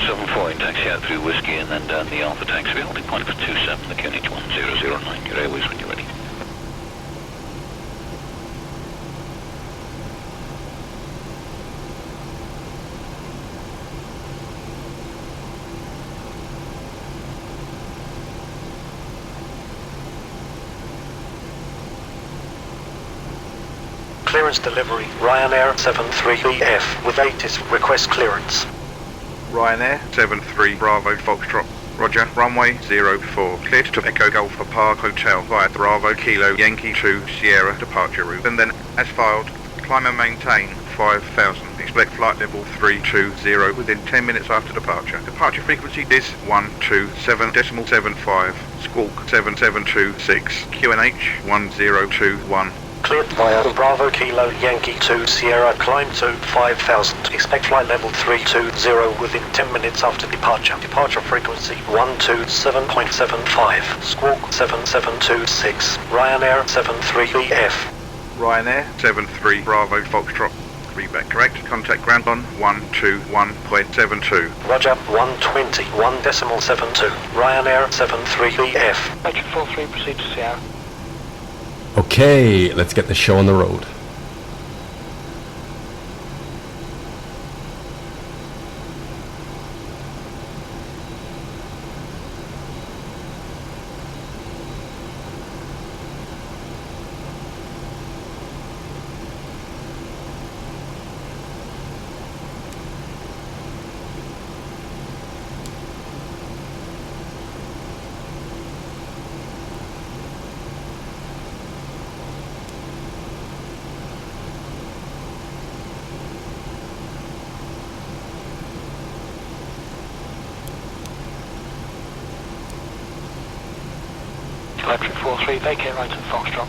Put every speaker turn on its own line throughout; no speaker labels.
474 in taxi out through Whiskey and then down the Alpha taxiway, holding point for 27, the QNH 1009, your airways when you're ready.
Clearance delivery, Ryanair 73EF with ATIS request clearance.
Ryanair 73 Bravo Foxtrot, roger, runway 04, cleared to Echo Golf Park Hotel via Bravo Kilo Yankee 2 Sierra departure route, and then as filed, climb and maintain 5000, expect flight level 320 within 10 minutes after departure. Departure frequency is 127.75, squawk 7726, QNH 1021.
Cleared via Bravo Kilo Yankee 2 Sierra, climb to 5000. Expect flight level 320 within 10 minutes after departure. Departure frequency 127.75. Squawk 7726. Ryanair 73EF.
Ryanair 73 Bravo Foxtrot. Readback correct. Contact ground on 121.72.
Roger, 121.72. Ryanair 73EF.
Patrick 43, proceed to Sierra.
Okay, let's get the show on the road.
Electric 43, vacate right at Foxtrot.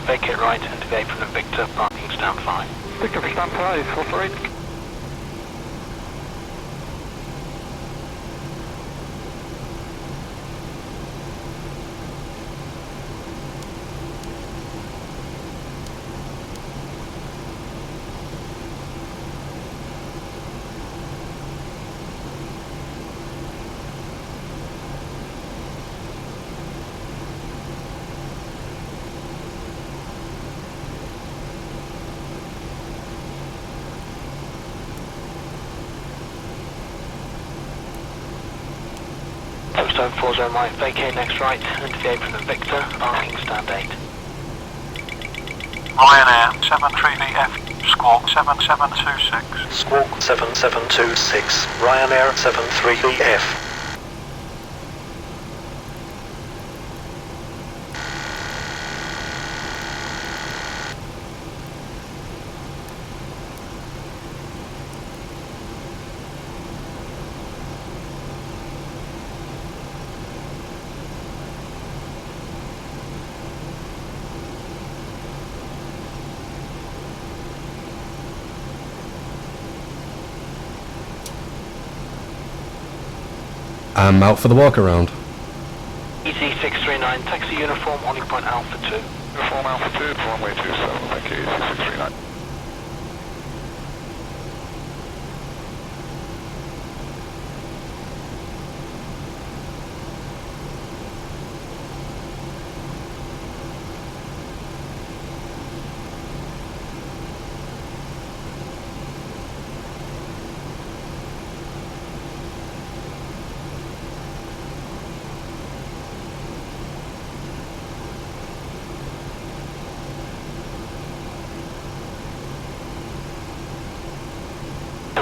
Vacate right into the apron of Victor, parking stand 5.
Victor for stand 5, 448.
Stone 40 right, vacate next right into the apron of Victor, parking stand 8.
Ryanair 73EF, squawk 7726.
Squawk 7726. Ryanair 73EF.
I'm out for the walk around.
EZ639, taxi uniform, holding point Alpha 2.
Uniform Alpha 2, runway 27, thank you, EZ639.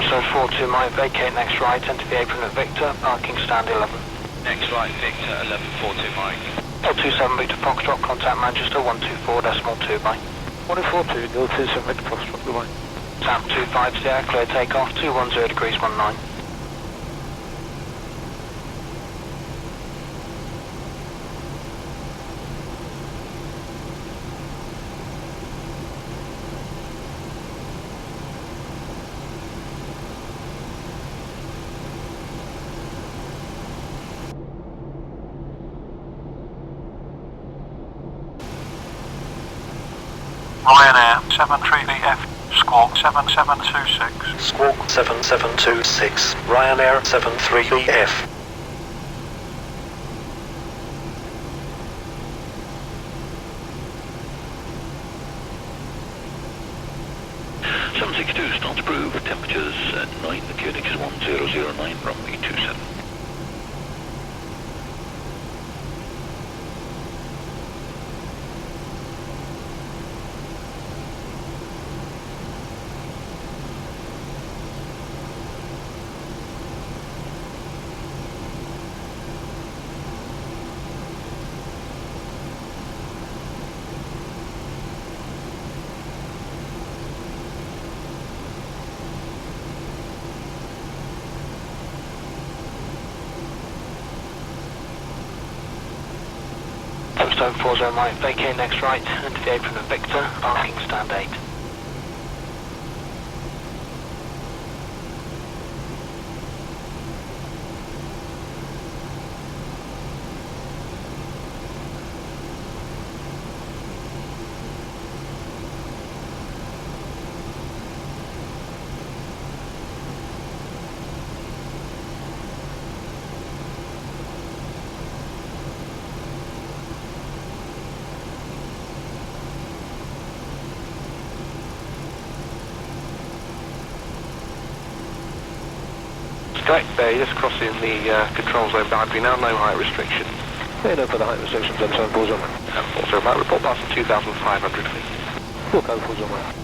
Zone 42 might vacate next right, enter the apron of Victor, parking stand 11.
Next right, Victor, 1142 Mike.
427 Victor Foxtrot, contact Manchester 124.2 by.
142, 027 Victor Foxtrot, goodbye.
South 250, clear takeoff, 210 degrees 19.
Ryanair 73BF, squawk 7726.
Squawk 7726. Ryanair 73BF.
Starts approved, temperatures at 9, the QNX is 1009, runway 27.
Post 40 Mike, vacate next right, into the apron of Victor, parking stand 8.
Correct, just crossing the control zone boundary now, no height restriction.
Yeah, no further height restrictions on 740 Mike.
Also, Mike, report past 2,500 feet.
Full code 40 Mike.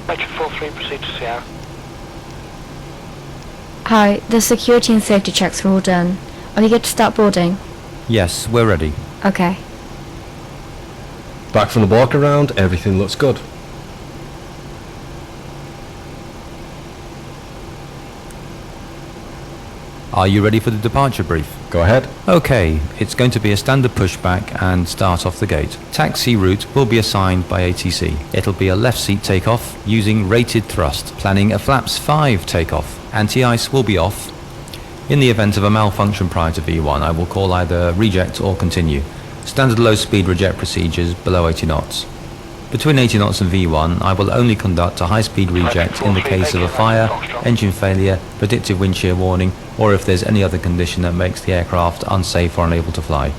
Metro 43, proceed to Sierra.
Hi, the security and safety checks are all done. Are you good to start boarding?
Yes, we're ready.
Okay.
Back from the walk around, everything looks good.
Are you ready for the departure brief?
Go ahead.
Okay, it's going to be a standard pushback and start off the gate. Taxi route will be assigned by ATC. It'll be a left seat takeoff using rated thrust, planning a flaps 5 takeoff. Anti-ice will be off. In the event of a malfunction prior to V1, I will call either reject or continue. Standard low speed reject procedures below 80 knots. Between 80 knots and V1, I will only conduct a high-speed reject in the case of a fire, engine failure, predictive wind shear warning, or if there's any other condition that makes the aircraft unsafe or unable to fly.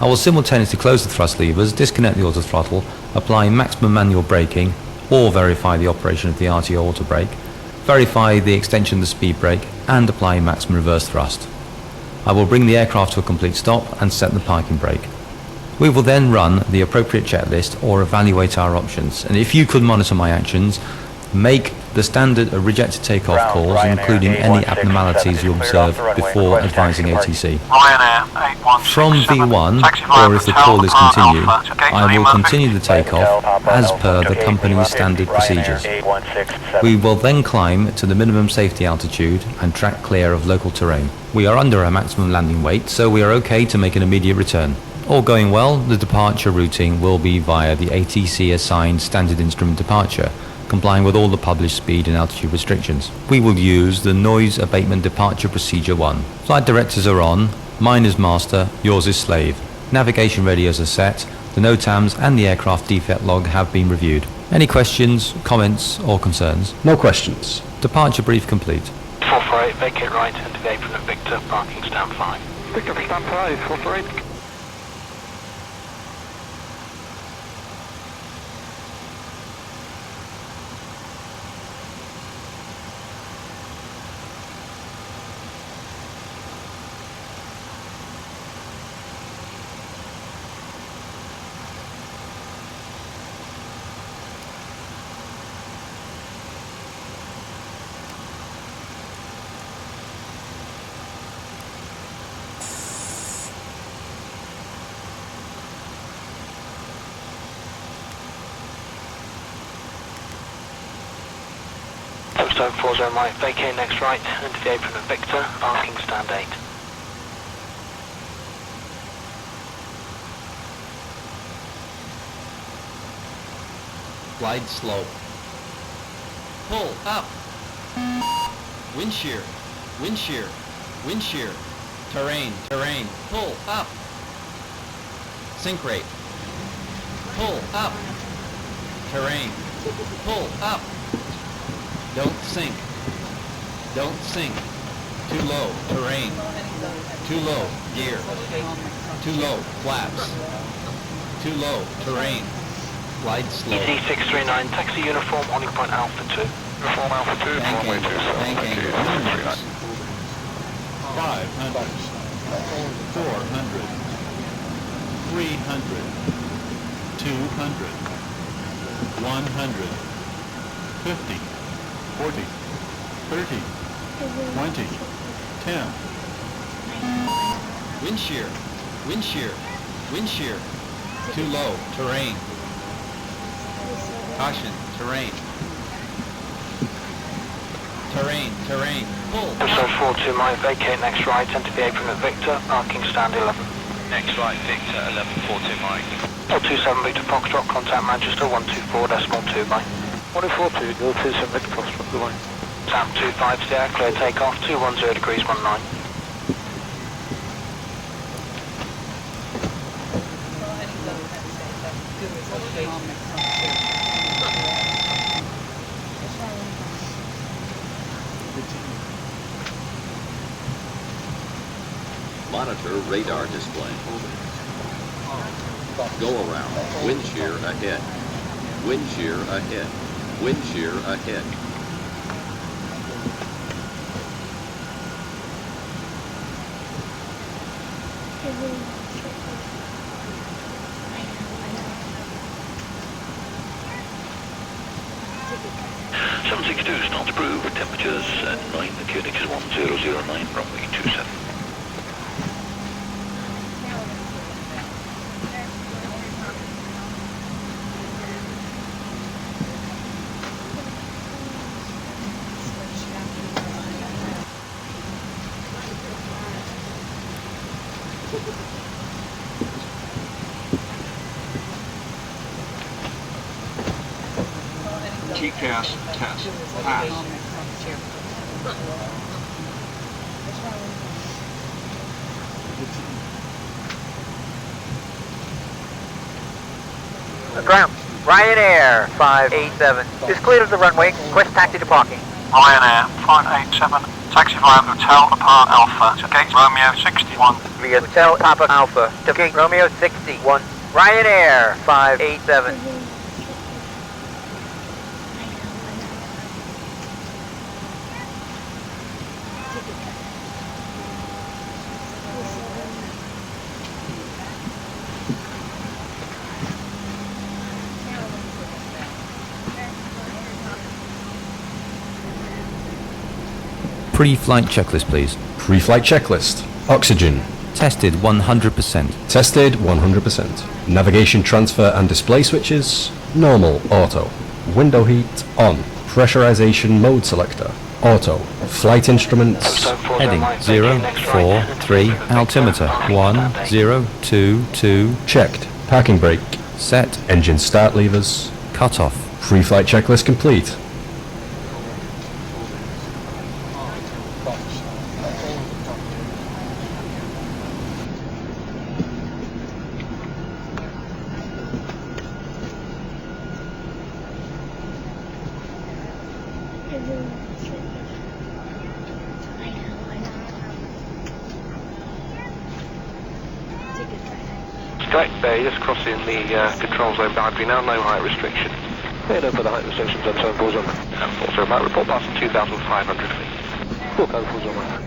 I will simultaneously close the thrust levers, disconnect the auto throttle, apply maximum manual braking, or verify the operation of the RTO auto brake, verify the extension of the speed brake, and apply maximum reverse thrust. I will bring the aircraft to a complete stop and set the parking brake. We will then run the appropriate checklist or evaluate our options, and if you could monitor my actions, make the standard rejected takeoff calls, including any abnormalities you observe before advising ATC. From V1, or if the call is continued, I will continue the takeoff as per the company's standard procedures. We will then climb to the minimum safety altitude and track clear of local terrain. We are under our maximum landing weight, so we are okay to make an immediate return. All going well, the departure routing will be via the ATC assigned standard instrument departure, complying with all the published speed and altitude restrictions. We will use the Noise Abatement Departure Procedure 1. Flight directors are on, mine is master, yours is slave. Navigation radios are set, the NOTAMs and the aircraft defect log have been reviewed. Any questions, comments or concerns?
No questions.
Departure brief complete.
448, vacate right, into the apron of Victor, parking stand 5.
Victor, stand 5, 448.
Zone 40 right, vacate next right, into the apron of Victor, asking stand 8.
Glide slope. Pull up. Wind shear. Wind shear. Wind shear. Terrain. Terrain. Pull up. Sink rate. Pull up. Terrain. Pull up. Don't sink. Don't sink. Too low. Terrain. Too low. Gear. Too low. Flaps. Too low. Terrain. Glide slope.
ET639, taxi uniform, on point Alpha 2.
Uniform Alpha 2,
Bank
runway
angle.
27,
Bank
thank you.
angle. Minimums.
500, 400, 300, 200, 100, 50, 40, 30, 20, 10.
Wind shear. Wind shear. Wind shear. Too low. Terrain. Caution. Terrain. Terrain. Terrain. Pull.
Zone 42 right, vacate next right, enter the apron of Victor, arcing stand 11.
Next right, Victor, 1142 Mike.
427 Victor Foxtrot, contact Manchester 124.2 by.
142, 027 Victor Foxtrot, goodbye.
Sam 25 Sierra, clear takeoff, 210 degrees 19.
Monitor radar display. Go around. Wind shear ahead. Wind shear ahead. Wind shear ahead.
Seven 762 knots approved, temperatures at 9, the QNX is 1009, runway 27.
TCAS test. Pass.
Ground. Ryanair 587 is cleared of the runway. Request taxi to parking.
Ryanair 587. Taxi via Hotel Papa Alpha to gate Romeo 61.
Via Hotel Papa Alpha to gate Romeo 61. Ryanair 587.
Pre-flight checklist, please.
Pre-flight checklist. Oxygen.
Tested 100%.
Tested 100%. Navigation transfer and display switches. Normal. Auto. Window heat on. Pressurization mode selector. Auto. Flight instruments.
Heading 043. Altimeter 1022.
Checked. Parking brake.
Set.
Engine start levers.
Cutoff.
Pre-flight checklist complete.
Correct, Bay, just crossing the control zone boundary now, no height restriction. Yeah, no further height restrictions on zone 4 zone. And 4 zone right, report passing 2,500 feet. 4 code 4 zone right.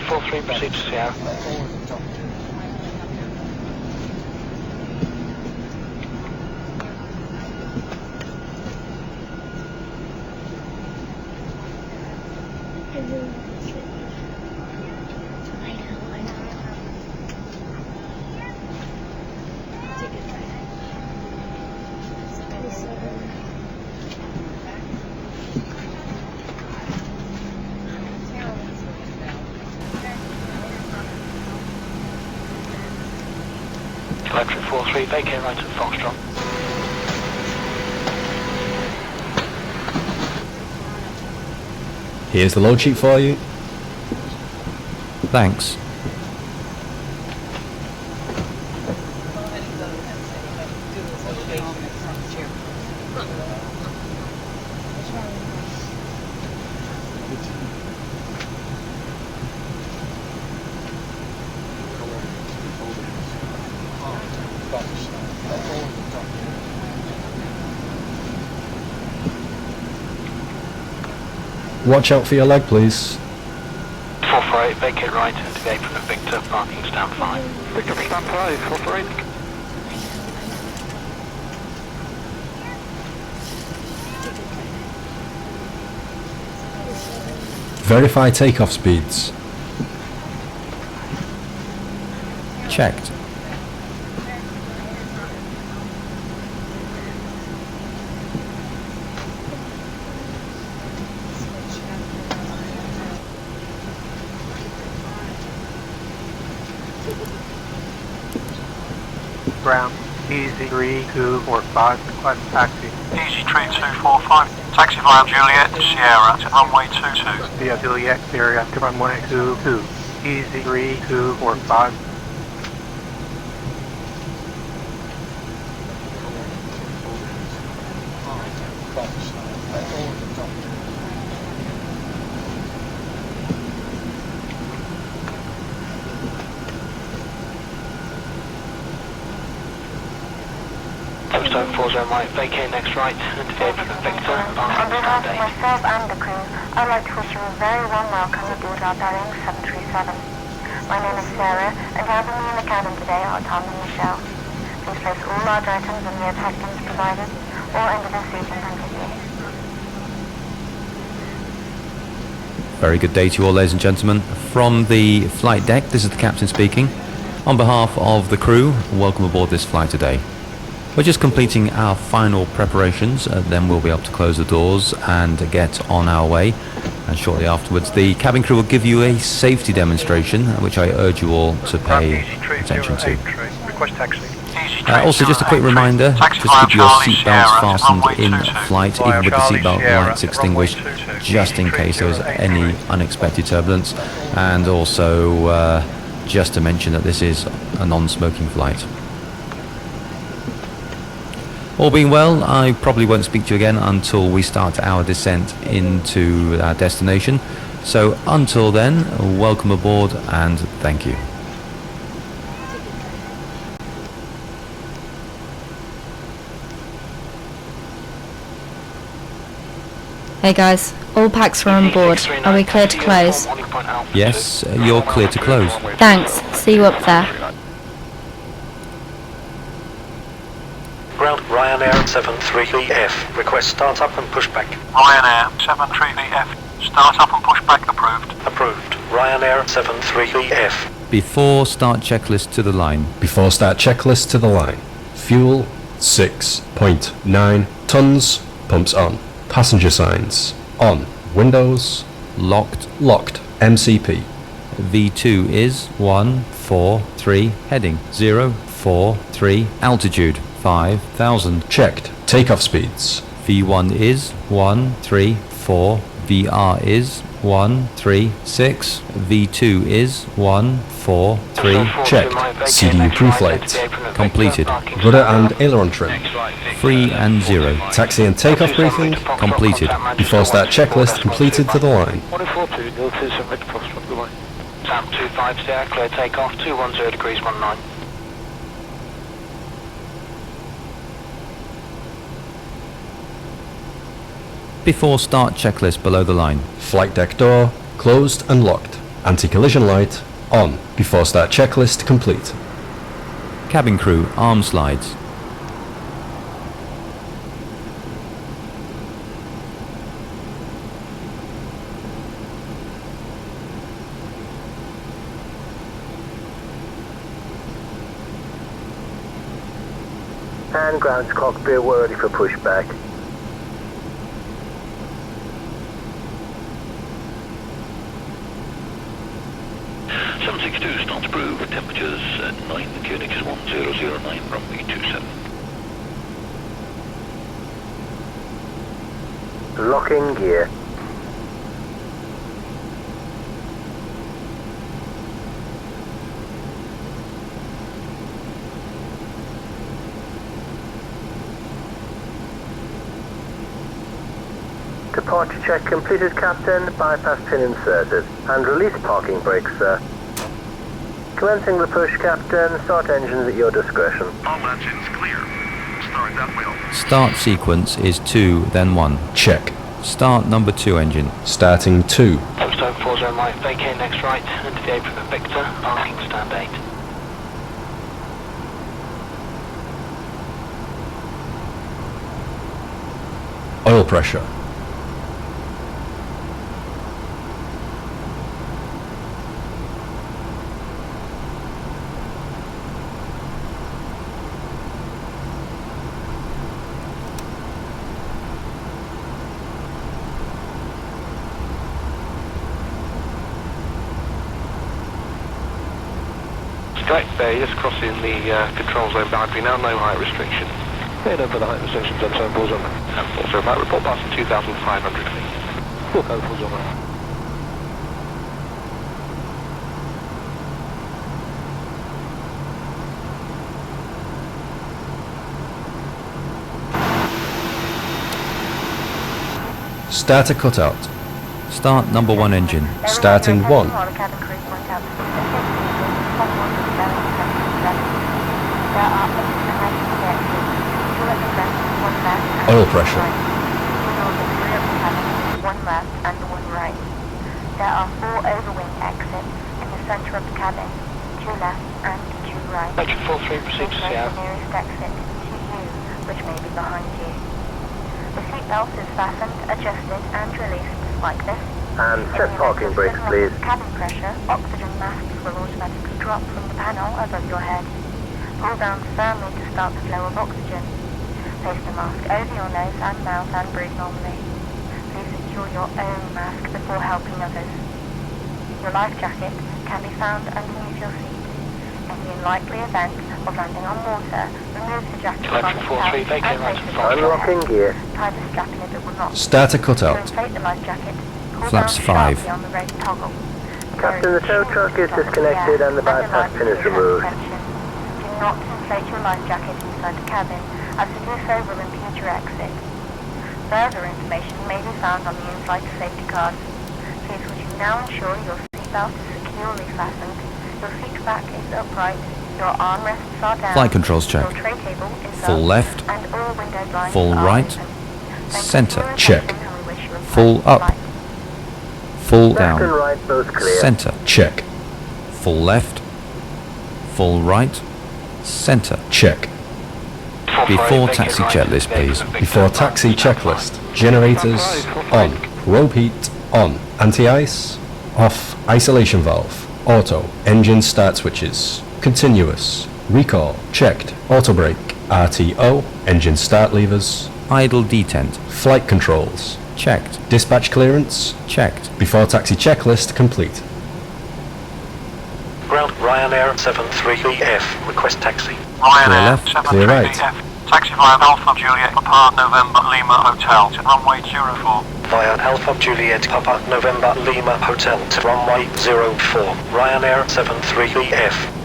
43, proceed to Sierra. Electric 43, vacate right at Foxtrot.
Here's the load sheet for you.
Thanks.
Watch out for your leg, please.
448, vacate right into the apron of Victor, parking stand 5. Victor, stand 5, 448.
Verify takeoff speeds.
Checked.
Ground, easy 3245, request taxi. Easy 3245, taxi via Juliet to Sierra to runway 22. Via Juliet area to runway 22. Easy 3245.
Touchdown 40 right, vacate next right into the apron of Victor,
On
parking
behalf
stand
of
8.
myself and the crew, I'd like to wish you a very warm welcome aboard our Boeing 737. My name is Sarah, and helping me in the cabin today are Tom and Michelle. Please place all large items in the overhead bins provided, or under the seat in front of you.
Very good day to you all, ladies and gentlemen. From the flight deck, this is the captain speaking. On behalf of the crew, welcome aboard this flight today. We're just completing our final preparations, then we'll be able to close the doors and get on our way. And shortly afterwards, the cabin crew will give you a safety demonstration, which I urge you all to pay attention to.
Request taxi.
Also, just a quick reminder, just keep your seatbelts fastened in flight, even with the seatbelt lights extinguished, just in case there is any unexpected turbulence. And also, just to mention that this is a non-smoking flight. All being well, I probably won't speak to you again until we start our descent into our destination. So until then, welcome aboard and thank you.
Hey guys, all packs are on board. Are we clear to close?
Yes, you're clear to close.
Thanks. See you up there.
Ground Ryanair 73BF. Request start up and pushback.
Ryanair 73BF, start up and push back approved.
Approved. Ryanair 73BF.
Before start checklist to the line.
Before start checklist to the line. Fuel 6.9 tons. Pumps on. Passenger signs on. Windows
locked.
Locked. MCP.
V2 is 143 heading 043 altitude 5,000.
Checked. Takeoff speeds.
V1 is 134. VR is 136. V2 is 143.
Checked. CDU pre-flight.
Completed.
Rudder and aileron trim.
3 and 0.
Taxi and takeoff briefing.
Completed.
Before start checklist completed to the line.
1042, 027 Victor Foxtrot, goodbye. Tap 25 Sierra, clear takeoff, 210 degrees 19.
Before start checklist below the line.
Flight deck door closed and locked. Anti-collision light on. Before start checklist complete.
Cabin crew, arm slides.
And ground's cockpit, we're ready for pushback.
Start approved. Temperatures at 9, QNX 1009, runway 27.
Locking gear. Departure check completed, Captain. Bypass pin inserted. And release parking brakes, sir. Commencing the push, Captain. Start engines at your discretion.
All engines clear. Start that wheel.
Start sequence is 2, then 1.
Check.
Start number 2 engine.
Starting 2.
Post 40 right, vacate next right, into the apron of Victor, parking stand 8.
Oil pressure.
Correct there, just crossing the control zone boundary now, no height restriction. Head over the height restriction zone, 74 on. And 40 right, report passing 2,500 feet. 404 on.
Starter cutout.
Start number 1 engine.
Starting 1. Oil pressure.
One left and one right. There are 4 overwing exits in the centre of the cabin. 2 left and 2 right.
Vector 43, proceed to
The
Seattle.
nearest exit to you, which may be behind you. The seatbelt is fastened, adjusted and released like this.
And set parking brakes, please.
Cabin pressure, oxygen masks will automatically drop from the panel above your head. Pull down firmly to start the flow of oxygen. Place the mask over your nose and mouth and breathe normally. Please secure your own mask before helping others. Your life jacket can be found underneath your seat. In the unlikely event of landing on water, remove the jacket from the couch and place it on your
Unlocking gear.
head. Tie the strap in if it will not.
Starter
To
cutout.
inflate the life jacket, pull
Flaps
down
5.
sharply on the red toggle.
Captain, the tow truck is disconnected and the bypass pin is removed.
Do not inflate your life jacket inside the cabin, as to do so will impede your exit. Further information may be found on the in-flight safety card. Please would you now ensure your seatbelt is securely fastened, your seat back is upright, your armrests are down,
Flight controls check.
your tray table is
Full
up,
left.
and all window blinds
Full
are
right.
open. Thank you
Center.
for your
Check.
attention and we wish you a
Full
pleasant
up.
flight.
Full
Left and
down.
right, both clear.
Center.
Check.
Full left. Full right. Center.
Check.
Before taxi checklist, please.
Before taxi checklist. Generators on. Probe heat on. Anti-ice off. Isolation valve. Auto. Engine start switches. Continuous. Recall. Checked. Auto brake. RTO. Engine start levers.
Idle detent.
Flight controls.
Checked.
Dispatch clearance.
Checked.
Before taxi checklist complete.
Ground Ryanair 73EF. Request taxi.
Ryanair
left, clear right.
73BF. Taxi via Alpha Juliet Papa November Lima Hotel to runway 04.
Via Alpha Juliet Papa November Lima Hotel to runway 04. Ryanair 73EF.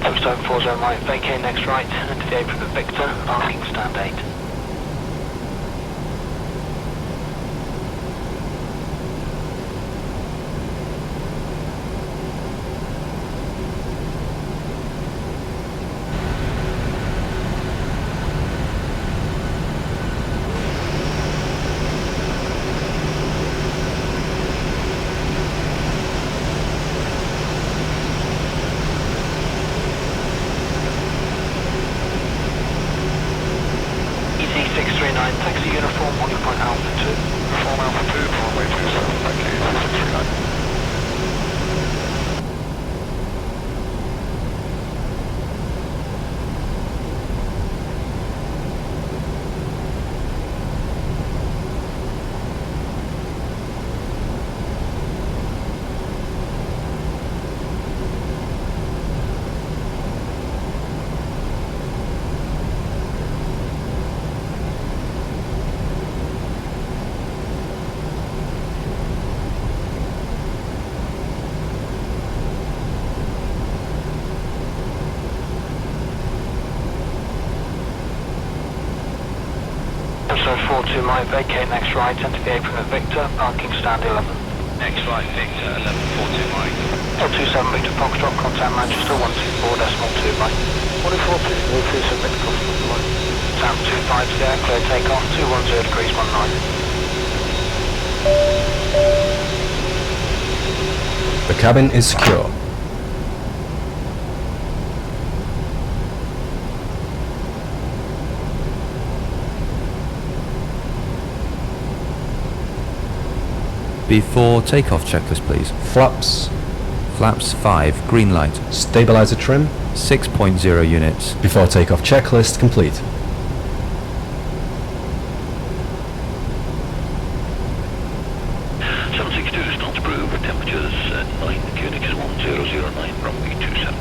Toastone 40 right, vacate next right, into the apron of Victor, parking stand 8.
Taxi uniform, holding point Alpha 2. Uniform Alpha 2, runway 27, thank you, 639.
So 42 might vacate next right, enter the apron of Victor, parking stand 11.
Next right, Victor, 11, 42 Mike.
027 Victor Foxtrot, contact Manchester 124.2 Mike.
142, 027 Victor Foxtrot, Mike.
Sound 25 there, clear takeoff, 210 degrees 19.
The cabin is secure.
Before takeoff checklist, please.
Flaps.
Flaps 5, green light.
Stabilizer trim.
6.0 units.
Before takeoff checklist complete.
Knots approved, temperatures at 9, QNH 1009, runway 27.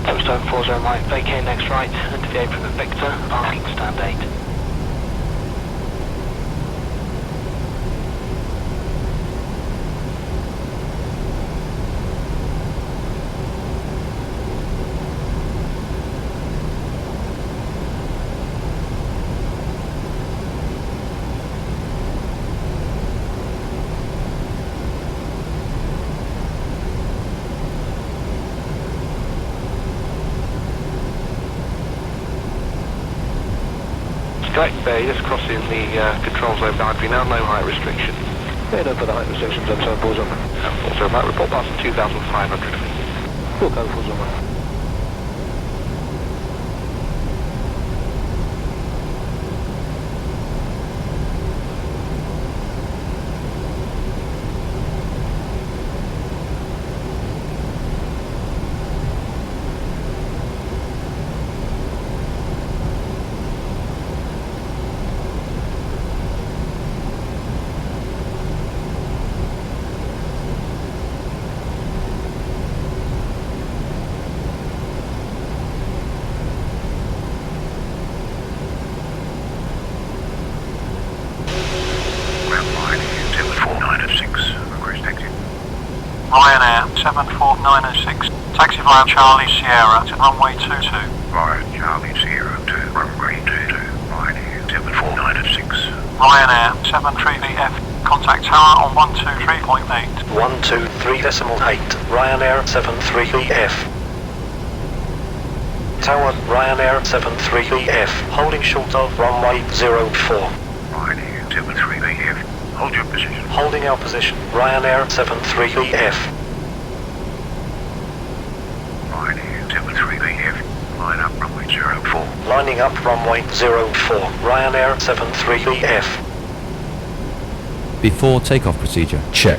Toastone 40 right, vacate next right, enter the apron of Victor, parking stand 8.
Direct Bay, just crossing the control zone boundary now, no height restriction.
Head over the height restriction zone, so balls on.
Also, right, report passing 2,500 feet.
Full code, balls on.
Ryanair 74906, taxi via Charlie Sierra to runway 22.
Via Charlie Sierra to runway 22, Ryanair 74906.
Ryanair 73BF, contact tower on 123.8.
123.8, Ryanair 73BF. Tower, Ryanair 73BF, holding short of runway 04.
Ryanair 73BF, hold your position.
Holding our position, Ryanair 73BF.
Ryanair 73BF, line up runway 04.
Lining Coming up runway 04, Ryanair 73BF.
Before takeoff procedure.
Check.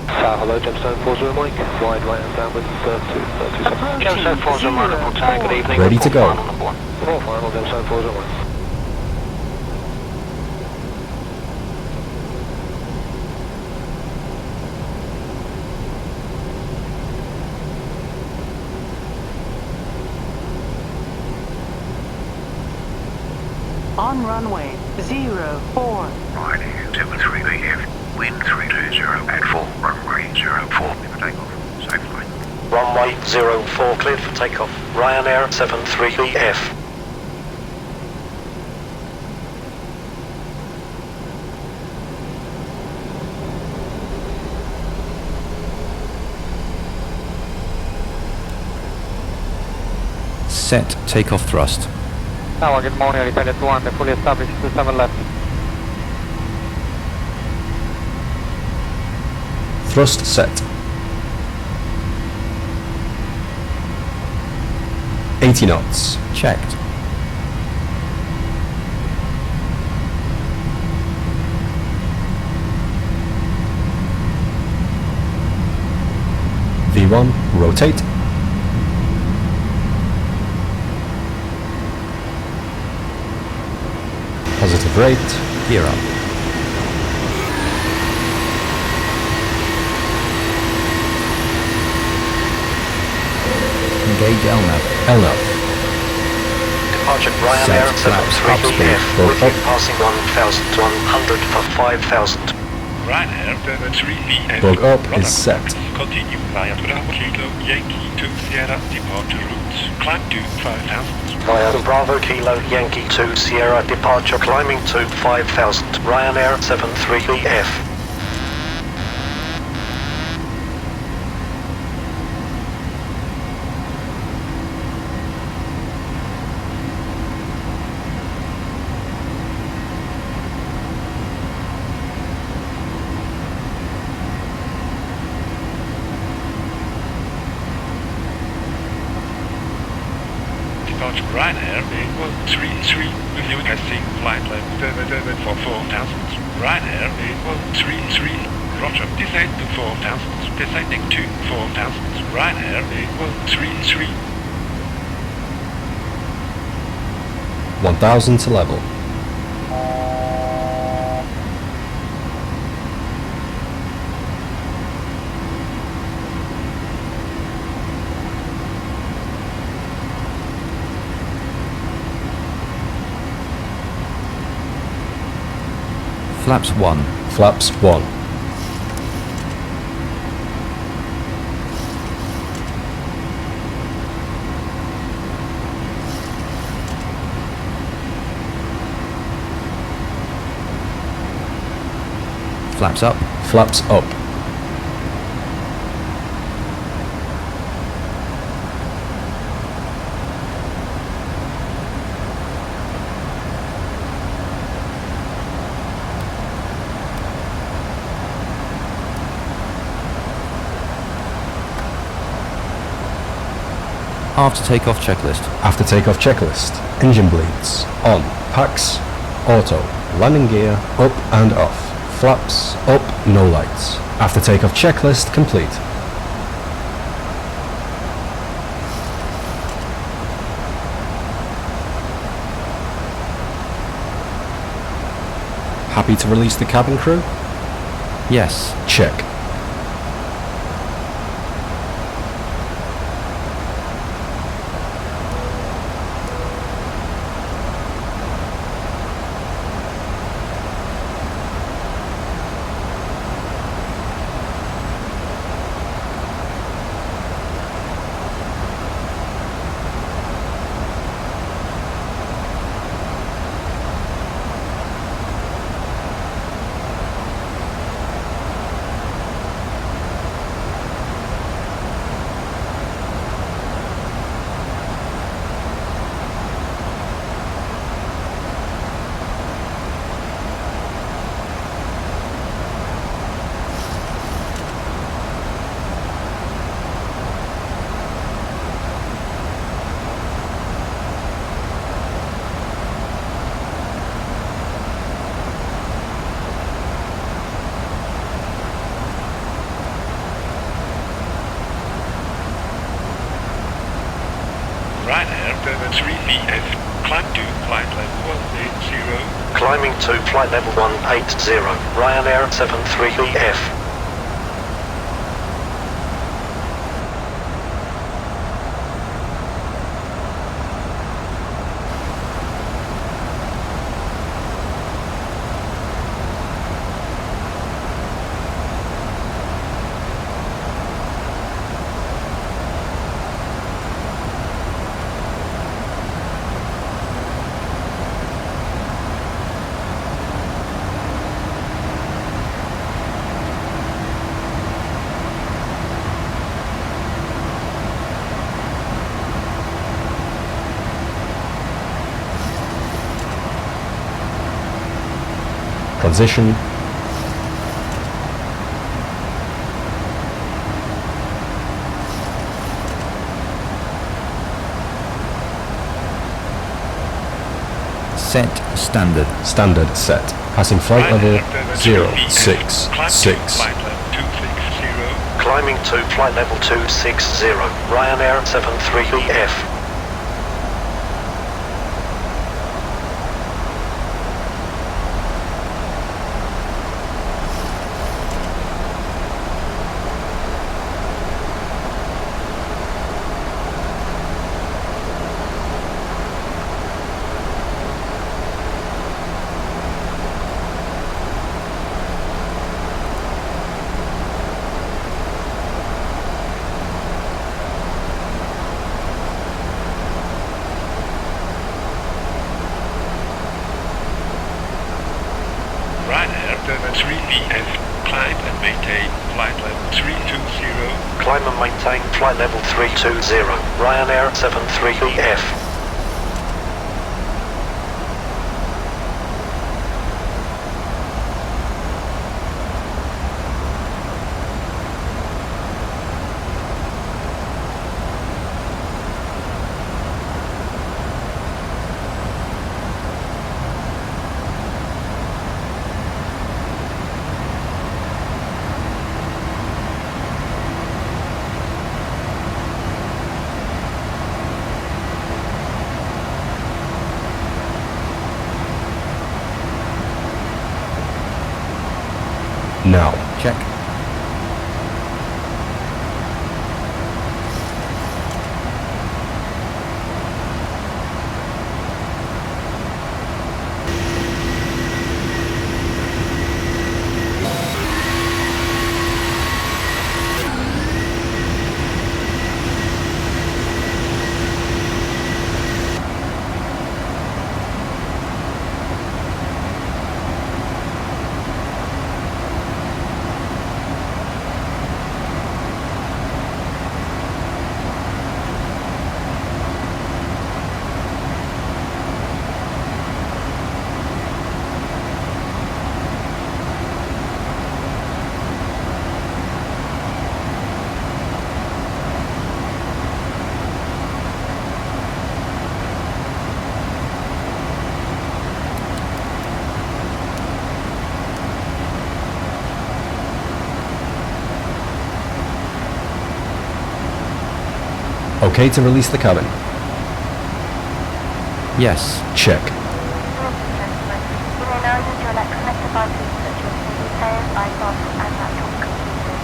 Hello, Gemstone 40 Mike. Wide right and downwind 227. Gemstone 40 Mike, report tag, good evening.
Ready to go.
Full final, Gemstone 40 Mike.
On runway 04.
Ryanair 73BF, wind 320 at 4, runway 04, for takeoff, safe flight.
Runway 04 cleared for takeoff. Ryanair 73BF.
Set takeoff thrust.
Tower, good morning, Independent 1, fully established to 7 left.
Thrust set. 80 knots.
Checked.
V1, rotate. Positive rate.
Gear up. Engage LNAV.
LNAV.
Departure Ryanair
Set flaps up
73BF.
speed. Load
With you
up.
passing 1,100 for 5,000.
Ryanair 73BF.
Log up is set.
Continue via Bravo Kilo Yankee 2 Sierra departure routes. Climb to 5,000.
Via Bravo Kilo Yankee 2 Sierra departure climbing to 5,000. Ryanair 73BF.
Departure Ryanair 133 with you passing flight level for 4,000. Ryanair 133, roger, descend to 4,000, descending to 4,000. Ryanair 133.
1000 to level.
Flaps 1.
Flaps 1.
Flaps up.
Flaps up.
After takeoff checklist.
After takeoff checklist. Engine bleeds. On. Packs. Auto. Landing gear. Up and off. Flaps. Up. No lights. After takeoff checklist complete. Happy to release the cabin crew?
Yes.
Check.
Climbing to flight level 180, Ryanair 73EF.
Transition.
Set standard.
Standard set. Passing flight level 066.
Climbing to flight level 260, Ryanair 73EF.
Ryanair 3BF, climb and maintain flight level 320.
Climb and maintain flight level 320, Ryanair 73EF.
Now.
Check.
Okay to release the cabin?
Yes.
Check.
You may now use your electronic devices such as CD players, iPods, and laptop computers.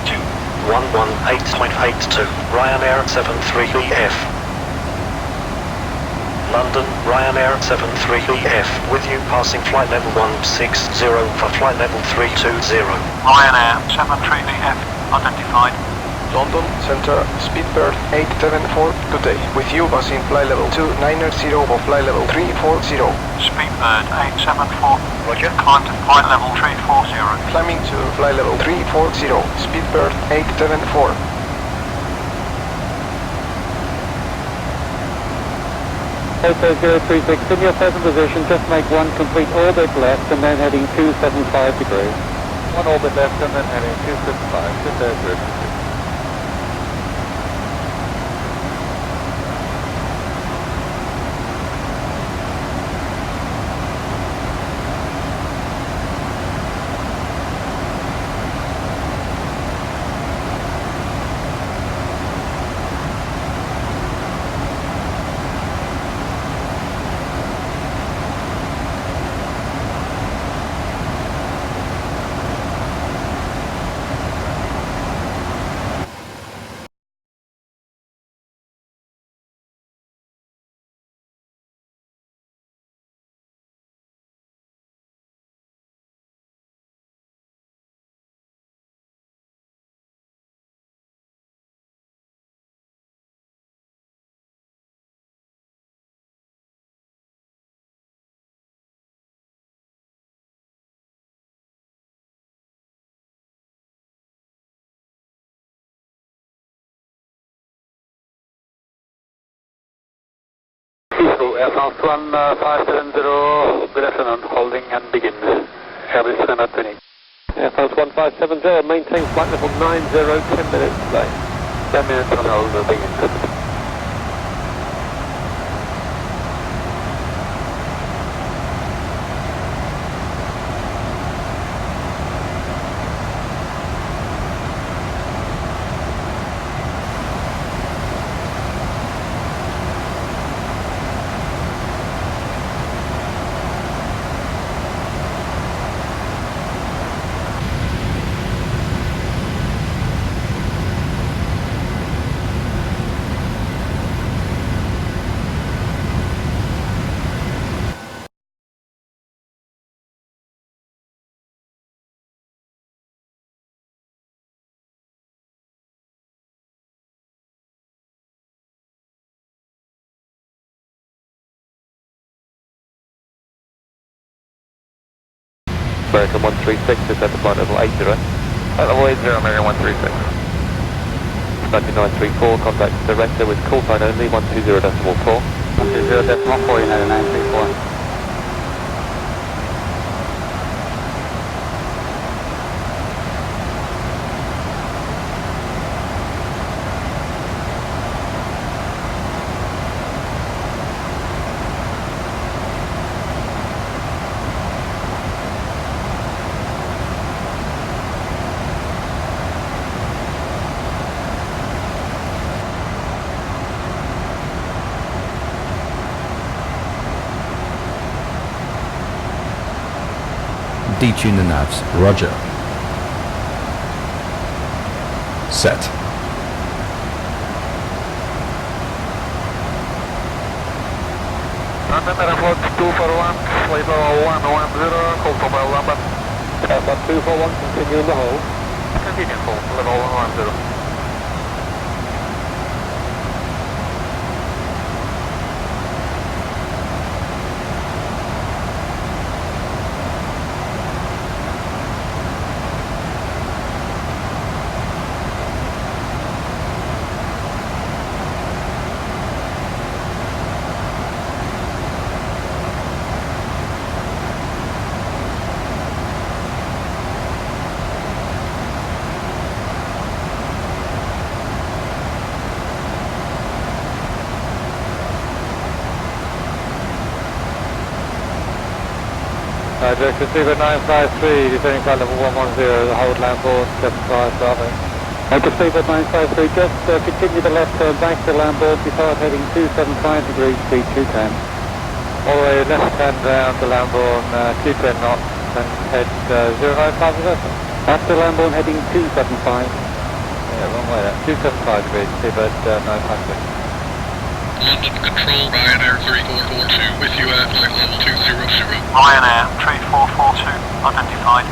118.82. Ryanair 73BF. London, Ryanair 73BF, with you passing flight level 160 for flight level 320.
Ryanair 73BF, identified.
London, Center, Speedbird 874, good day. With you passing flight level 290 for flight level 340.
Speedbird 874. Roger. Climb to flight level 340.
Climbing to flight level 340, Speedbird 874.
Hotel 036, in your present position, just make one complete orbit left and then heading 275 degrees. One orbit left and then heading 275, just there, 036. Aircraft 1570, good afternoon, holding and begin. Airbus 720. Aircraft 1570, maintain flight level 90, 10 minutes delay. 10 minutes on hold, begin. American 136 is at the flight level 80, right? Flight level 80, American 136. 9934, contact director with call sign only, 120.4. 120.4, United 934.
Detune the navs.
Roger. Set.
London Aerosoft 241, flight level 110, hold for mile number. Aircraft 241, continue in the hold. Continue hold, level 110. Direct receiver 953, descending flight level 110, hold land board 75 Bravo. Direct receiver 953, just continue the left turn back to land board, depart heading 275 degrees, speed 210. All the way left hand round to Lambourne, 210 knots, and head 095 vessel. After Lambourne heading 275. runway there. 275 degrees, seabird 956.
London Control, Ryanair 3442 with you at flight level 200.
Ryanair 3442 identified.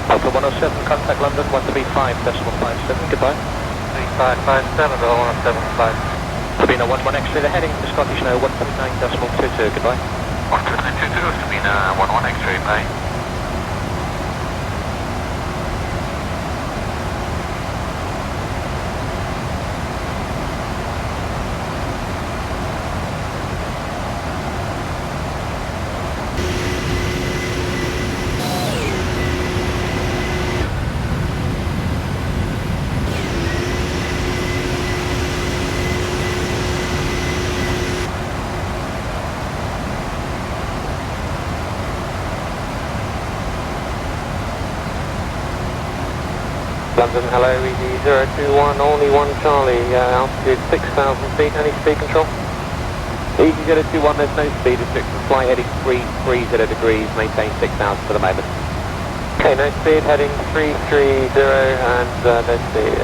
Alpha 107, contact London 135.57, goodbye.
3557 to 175.
Sabina 11 X-ray, the heading to Scottish now 139.22, goodbye.
139.22, Sabina 11 X-ray, bye.
London, hello, ED 021, only 1 Charlie, altitude 6,000 feet, any speed control? ED 021, there's no speed restriction, flight heading 330 degrees, maintain 6,000 for the moment. Okay, no speed, heading 330, and no speed,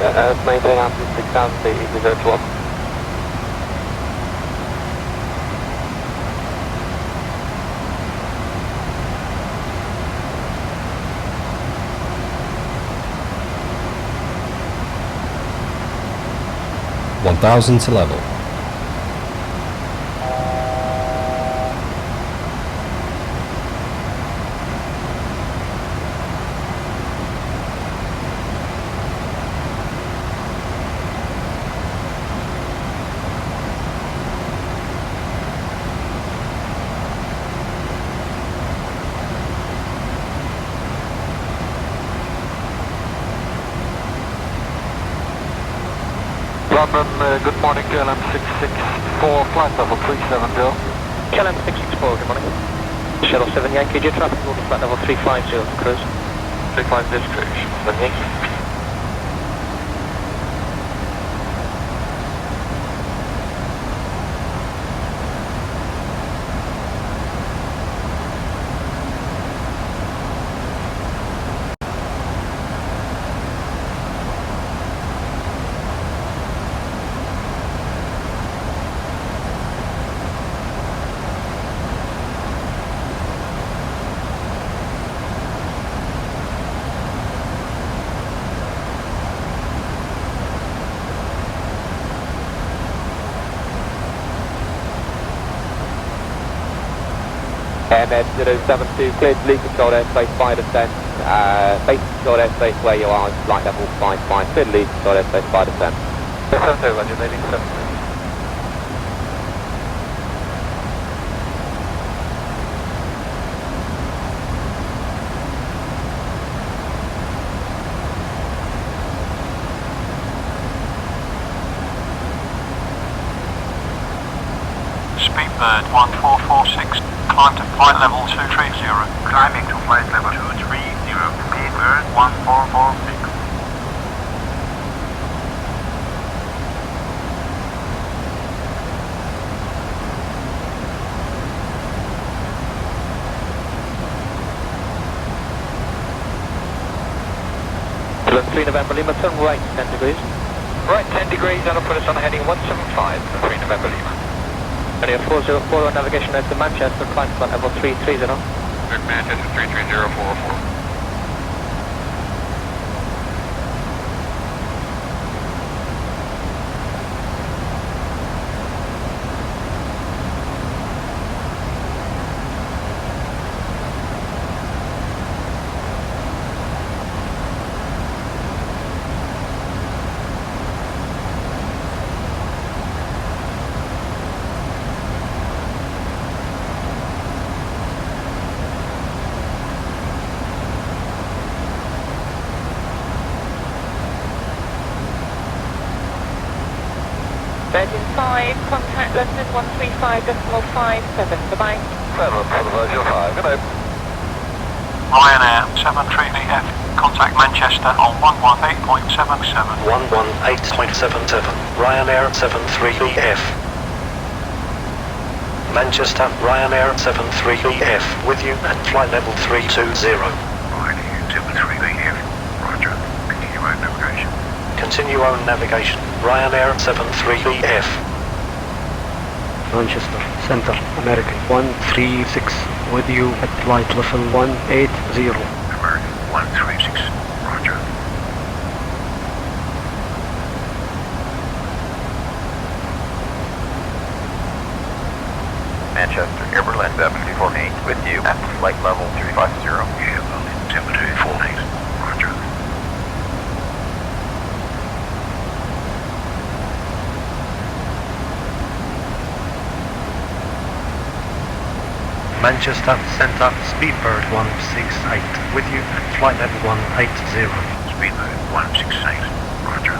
maintain altitude 6,000 feet, ED 021.
(1,000 to level).
London, good morning, KLM 664, flight level 370. KLM 664, good morning. Shuttle 7 Yankee, jet traffic, moving flight level 350 to cruise.
350 cruise, 7 Yankee.
MS 072, cleared to lead controlled airspace by descent, base controlled airspace where you are, flight level 55, cleared to lead controlled airspace by descent.
72, Roger, leading 72.
Speedbird 1446, climb to flight level 230.
Climbing to flight level 230, Speedbird 1446.
London 3 November Lima, turn right 10 degrees. Right 10 degrees, that'll put us on a heading 175 for 3 November Lima. Radio 404 on navigation out to Manchester, climb flight level 330.
Good, Manchester 330, 404.
Virgin 5, contact contact London 135.57. Bye-bye.
7 for the Virgin 5. Good day.
Ryanair 73BF. Contact Manchester on 118.77.
118.77. Ryanair 73BF. Manchester, Ryanair 73BF, with you at flight level 320.
Ryanair 73BF. Roger. Continue own navigation.
Continue own navigation. Ryanair 73BF.
Manchester, Center, American 136, with you at flight level 180.
American 136. Roger.
Manchester, Air Berlin 7248, with you at flight level 350.
Air Berlin 7248. Roger.
Manchester, Centre, Speedbird 168, with you at flight level 180.
Speedbird 168. Roger.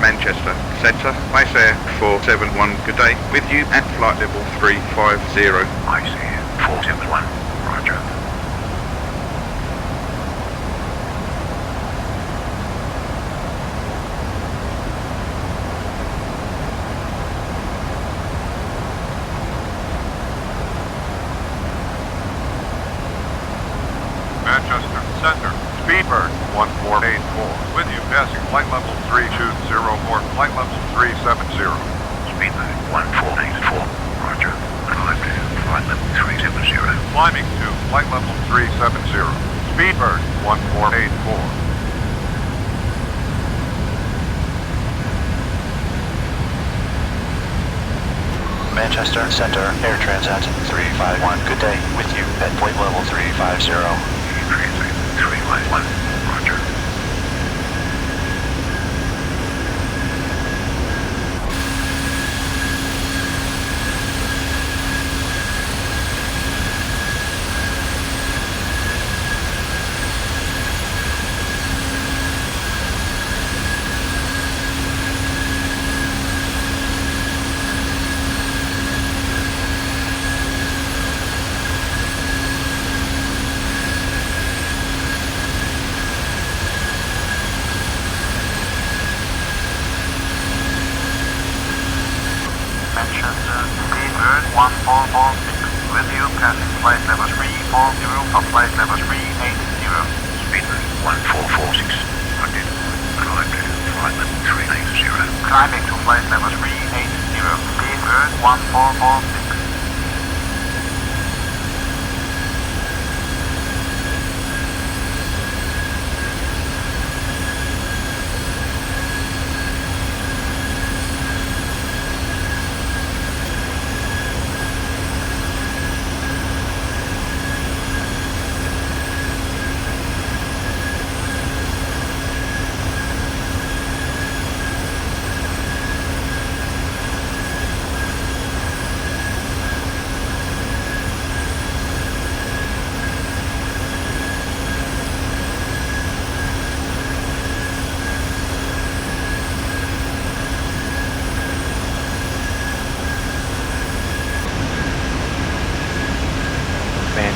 Manchester, Centre, Base Air 471, good day, with you at flight level 350.
Base Air 471. Roger.
Manchester, Center, Speedbird 1484, with you passing flight level 320 for flight level 370.
Speedbird 1484. Roger. Climb to flight level 370.
Climbing to flight level 370. Speedbird 1484.
Manchester, Center, Air Transat 351, good day, with you at flight level 350.
Air Transat 351. Roger.
Manchester, Speedbird 1446, with you passing flight level 340 for flight level 380.
Speedbird 1446. London. Climb to flight level 380.
Climbing to flight level 380. Speedbird 1446.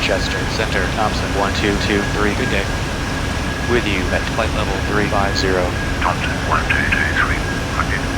Manchester Center, Thompson 1223, good day. With you at flight level 350.
Thompson 1223, roger.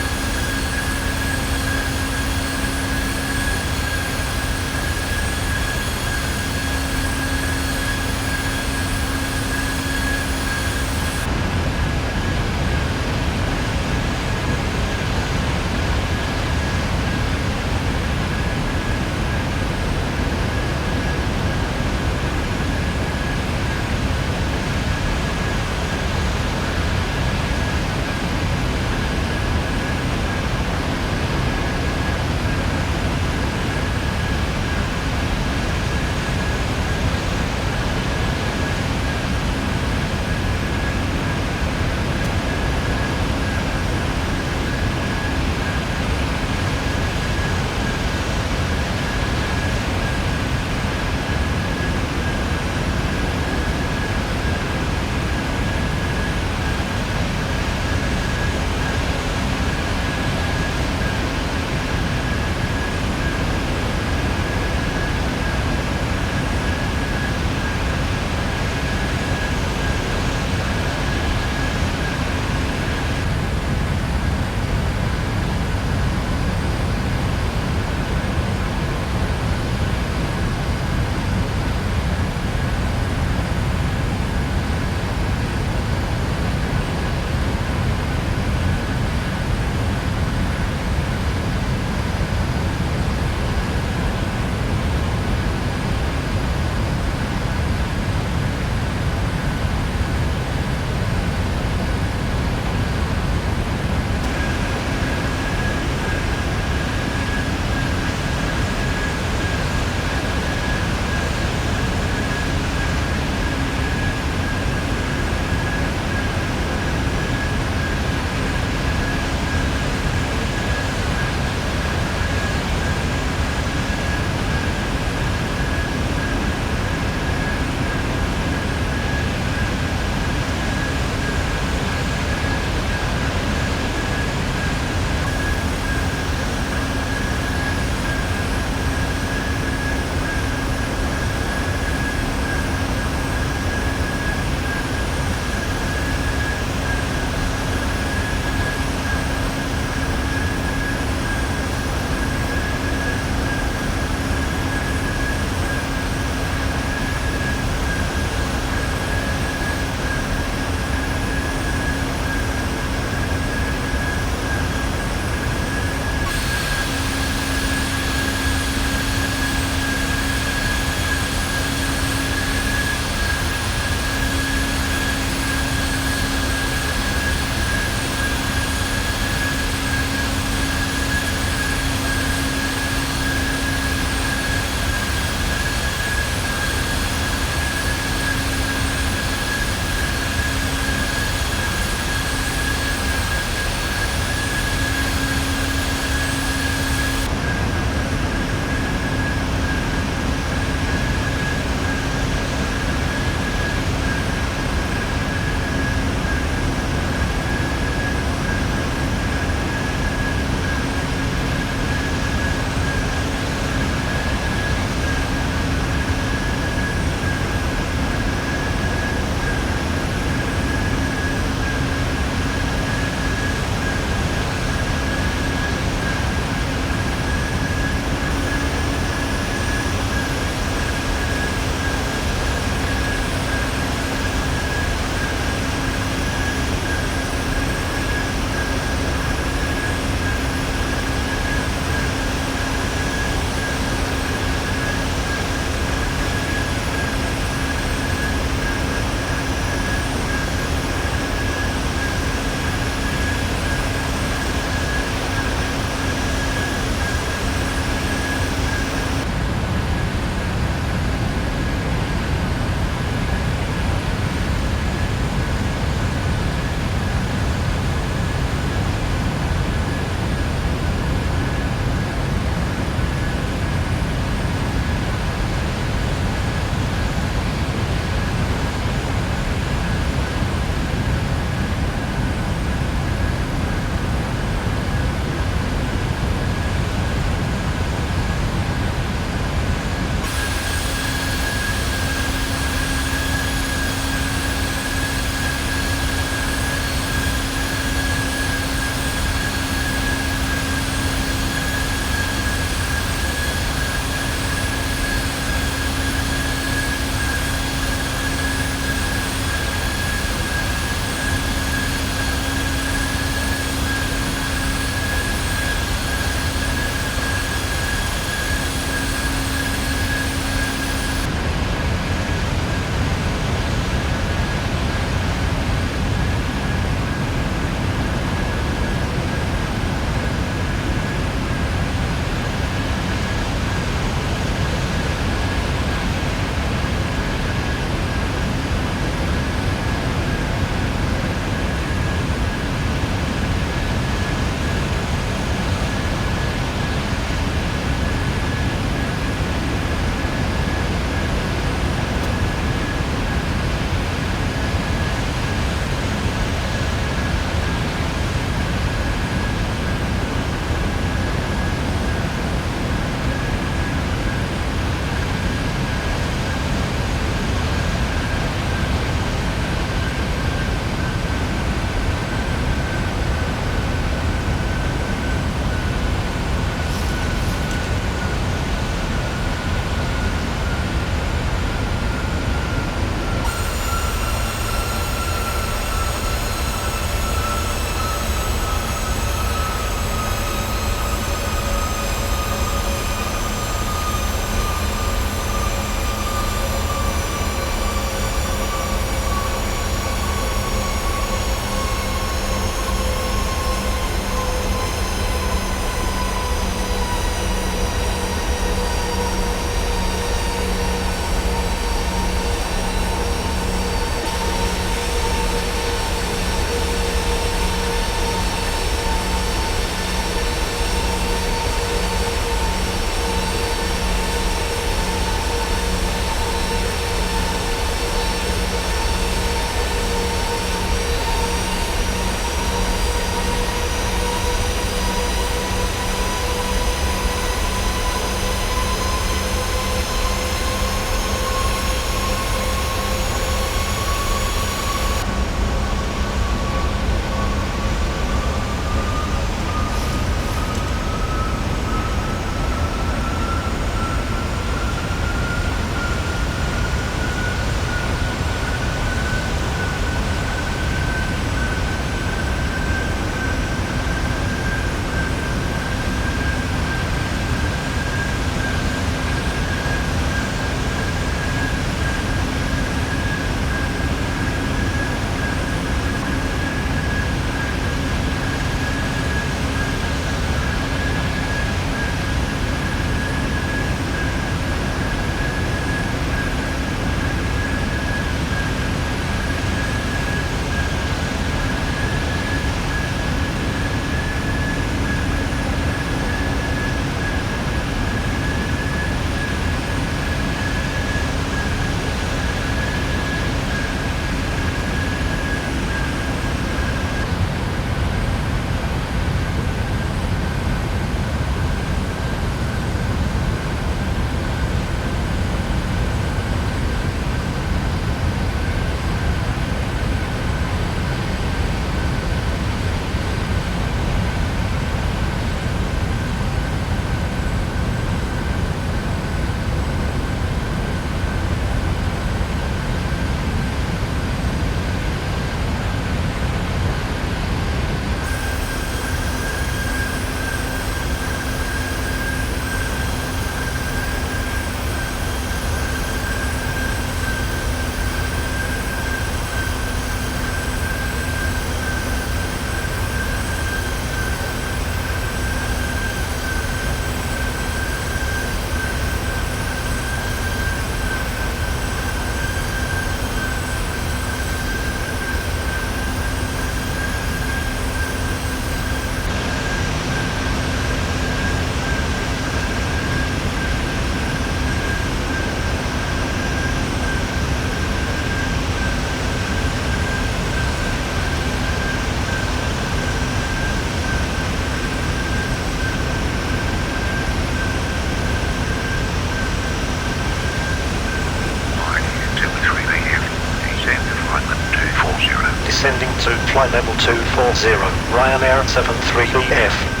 descending to flight level 240, Ryanair 73EF.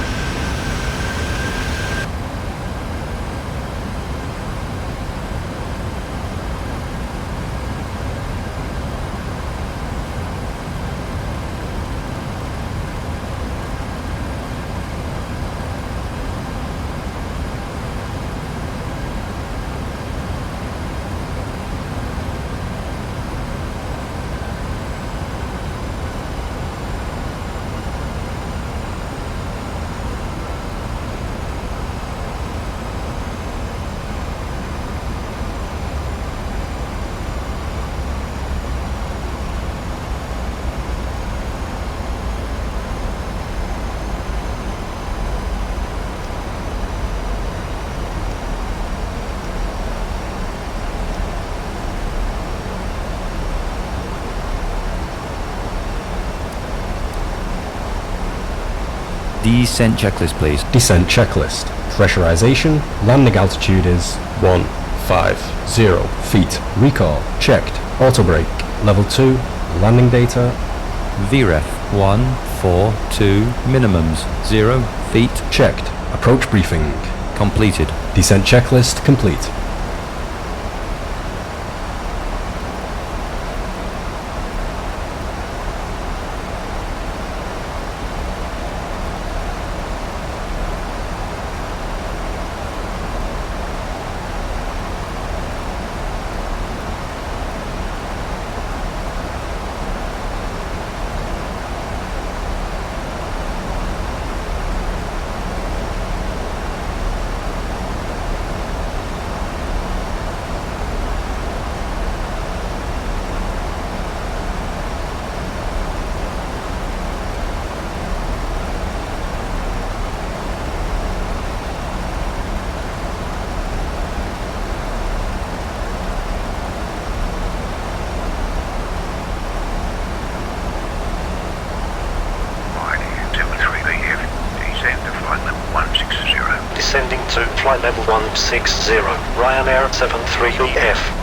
Descent checklist, please.
Descent checklist. Pressurization. Landing altitude is 150 feet. Recall checked. Auto brake. Level 2. Landing data.
VREF 142 minimums 0 feet.
Checked. Approach briefing.
Completed.
Descent checklist complete.
Descending to flight level 160, Ryanair 73EF.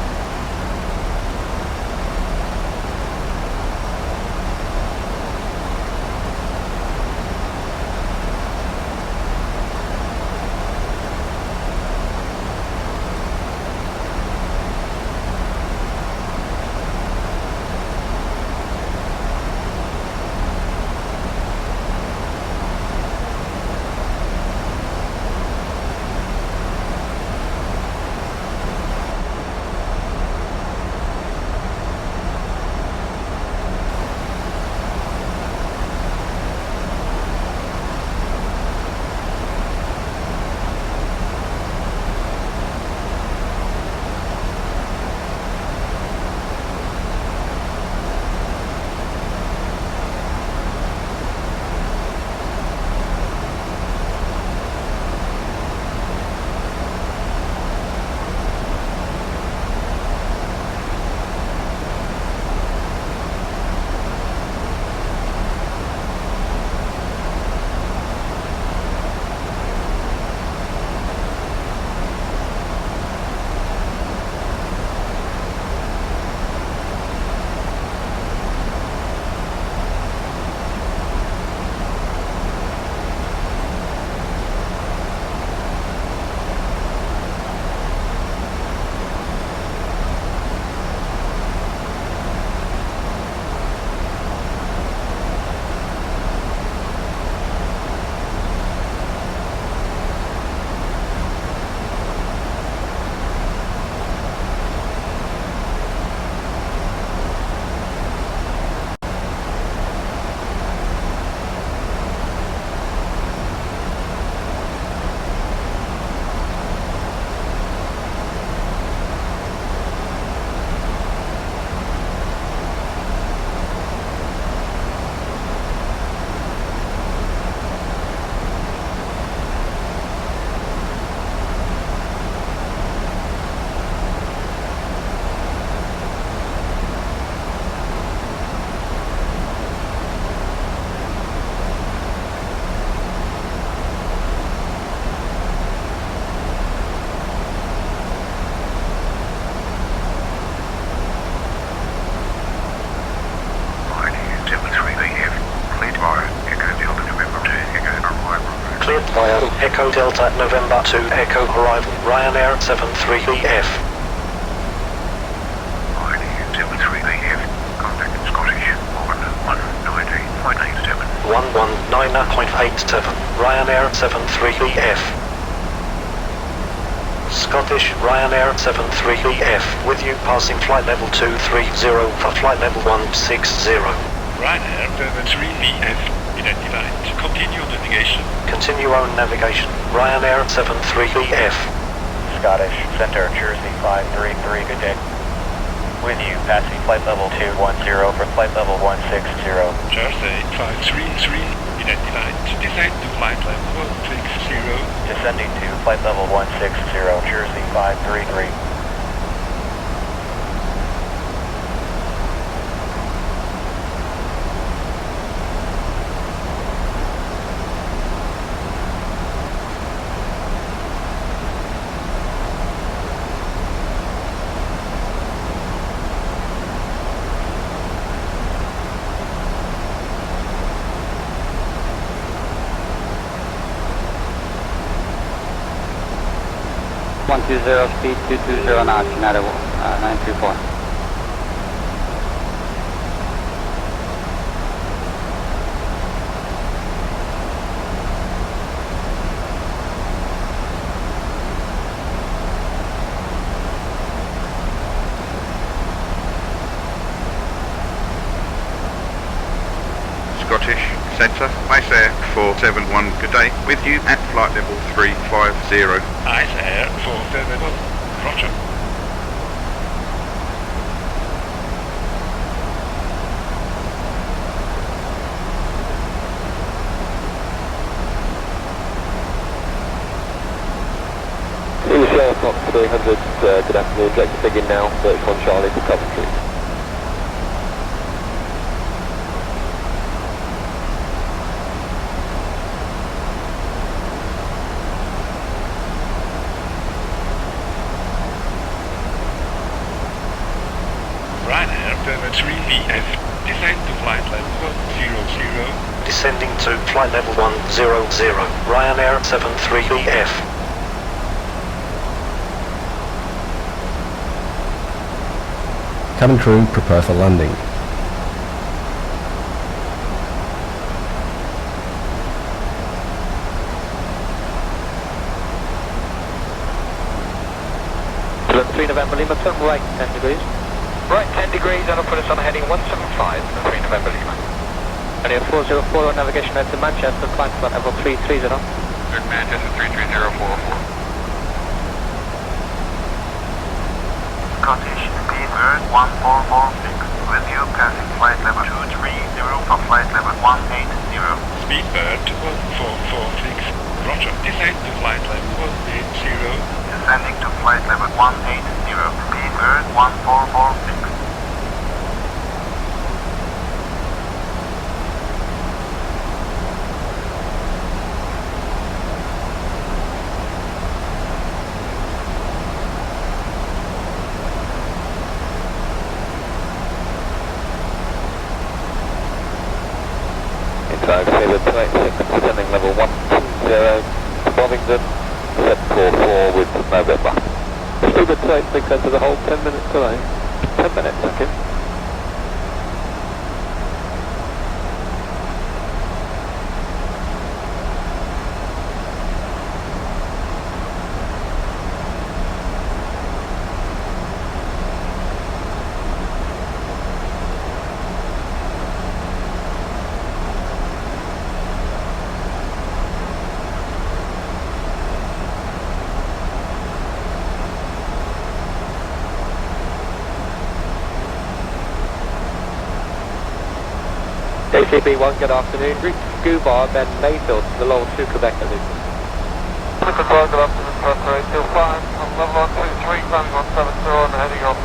Echo Delta November 2 Echo arrival, Ryanair 73EF.
Ryanair 73EF, contact Scottish 119.87.
119.87, Ryanair 73EF. Scottish Ryanair 73EF, with you passing flight level 230 for flight level 160.
Ryanair 73EF, identified. Continue navigation.
Continue on navigation, Ryanair 73EF.
Scottish Center, Jersey 533, good day. With you, passing flight level 210 for flight level 160.
Jersey 533, identified. Descend to flight level 160.
Descending to flight level 160, Jersey 533.
Speed 220 knots, United 934.
Scottish Centre, Ice Air 471, good day. With you at flight level 350.
Ice Air 471, roger.
Fox 300, good afternoon, Jake digging now, 31 Charlie to Coventry.
Ryanair 73EF, descend to flight level 100.
Descending to flight level 100, Ryanair 73EF.
Cabin crew, prepare for landing.
Look, 3 November Lima, turn right 10 degrees. Right 10 degrees, that'll put us on heading 175 for 3 November Lima. Area 404 on navigation out to Manchester, climb flight level 330.
Good, Manchester 33044.
Scottish Speedbird 1446, with you passing flight level 230 for flight level 180.
Speedbird 1446, roger. Descend to flight level 180.
Descending to flight level 180, Speedbird 1446.
Favorite 26, descending level 120 to Bovington, 744 with November. Favorite 26 enter the hold, 10 minutes delay. 10 minutes, okay. ACB1, good afternoon. Route to Scuba, then Mayfield to the Lowell to Quebec at Luton.
Good afternoon, Pressure 825, on level 123, climbing 170 and heading off.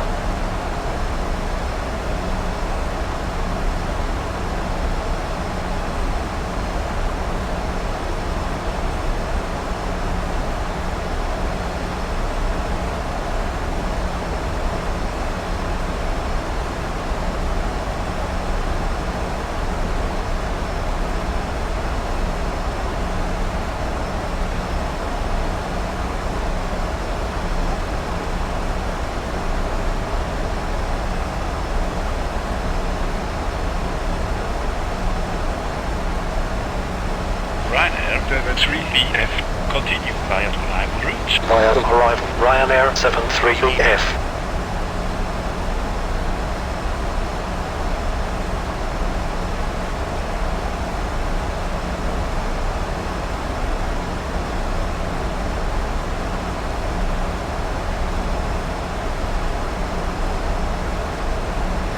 Arrival, Ryanair 73EF.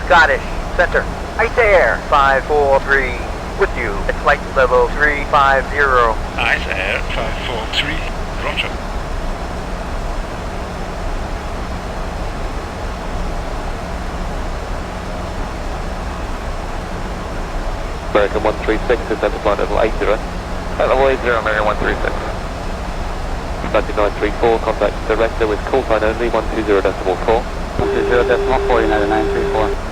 Scottish, center. Ice Air 543 with you at flight level 350.
Ice Air 543, roger.
American 136, descent to flight level 80. Flight level 80, American 136. 9934, contact director with call sign only, 120.4. 120.4, United 934.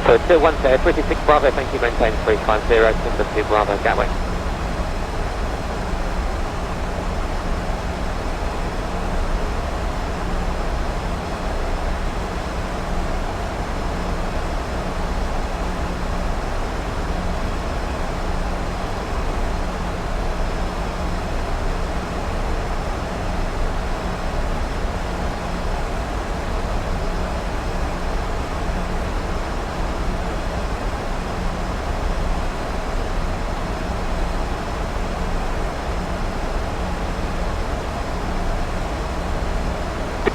So 210, 36 Bravo, thank you, maintain 350, number 2 Bravo, Gatwick.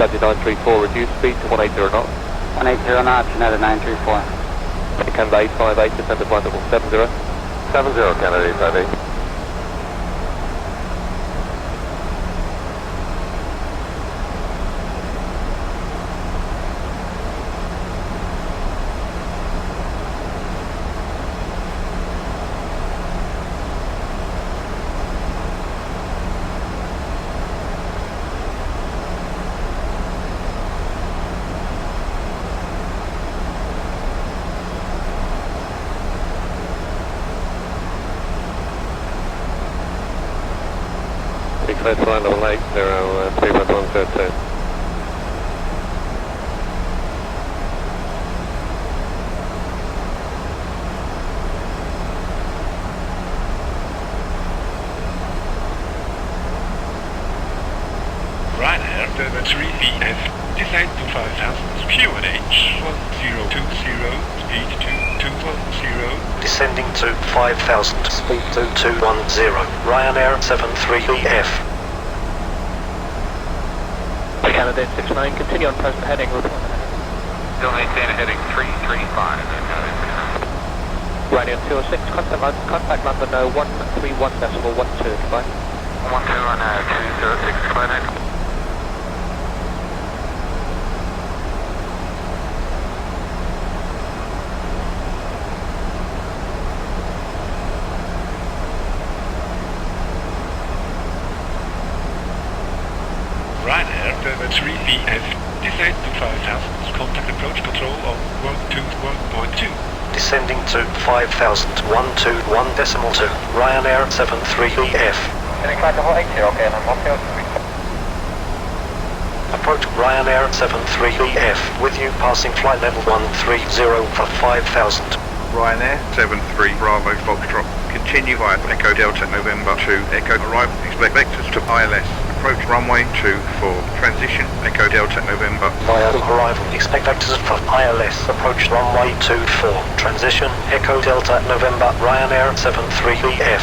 United 934, reduce speed to 180 knots. 180 knots, United 934. Canada 858, descend to flight level 70. 70, Canada 858. Close flight level 80, 31132.
Ryanair 3VF, descend to 5000, QNH 1020, speed 2210.
Descending to 5000, speed 2210, Ryanair 73EF.
Canada 69, continue on present heading, report.
Still maintain heading 335.
Radio 206, contact London 131.12, goodbye.
206, goodbye.
Ryanair 3VF, descend to 5000, contact approach control on 121.2.
Descending to 5000, 121.2, Ryanair 73EF.
Heading flight level 80, okay, and I'm off the
Approach Ryanair 73EF, with you passing flight level 130 for 5000.
Ryanair 73 Bravo Foxtrot. Continue via Echo Delta November 2 Echo arrival. Expect vectors to ILS. Approach runway 24. Transition Echo Delta November.
Arrival. Expect vectors for ILS. Approach runway 24. Transition Echo Delta November Ryanair 73EF.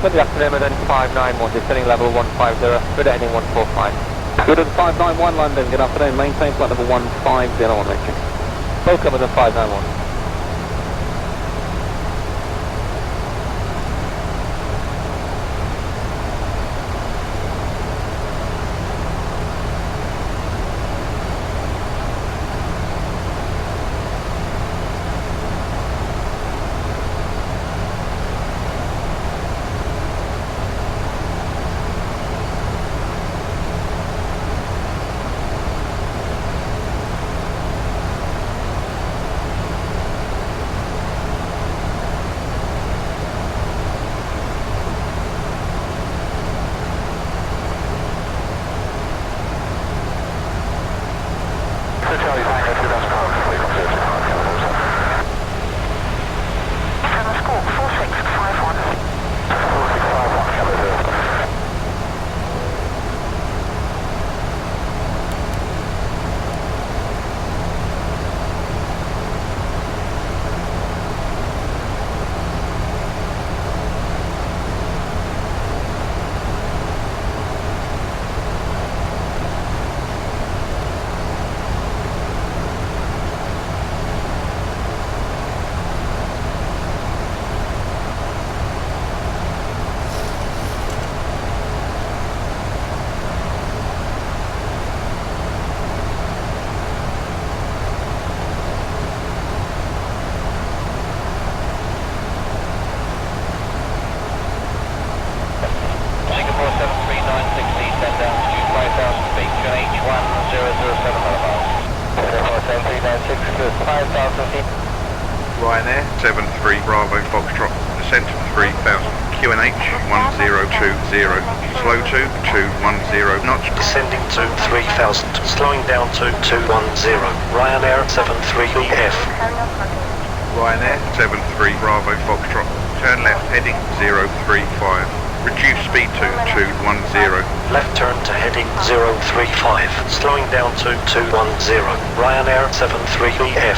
Good afternoon, then 591, descending level 150, good heading 145. Good at 591 London, good afternoon, maintain flight level 1501, lecture. Welcome at the 591.
Charlie Tango 2000 power, complete from 35, California
7 Squawk 4651.
4651, California 0.
Ryanair 73 Bravo Foxtrot, descent 3000, QNH 1020, slow to 210 knots.
Descending to 3000, slowing down to 210. Ryanair 73 EF.
Ryanair 73 Bravo Foxtrot, turn left heading 035, reduce speed to 210.
Left turn to heading 035, slowing down to 210. Ryanair 73 EF.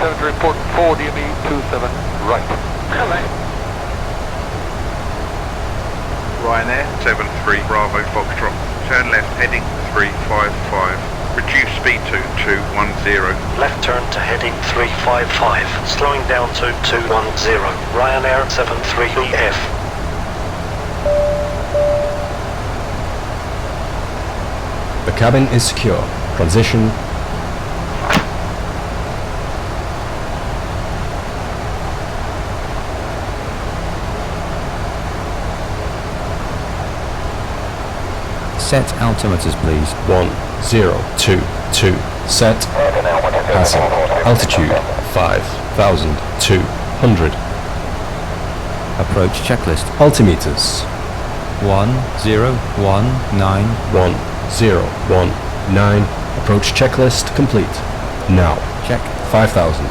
To report 4 DME 27 right. Hello.
Ryanair 73 Bravo Foxtrot, turn left heading 355, reduce speed to 210.
Left turn to heading 355, slowing down to 210. Ryanair 73 EF.
The cabin is secure. Transition.
Set altimeters, please.
1022. Set. Passing. Altitude 5,200.
Approach checklist.
Altimeters
1019.
1019. Approach checklist complete. Now.
Check.
5,000.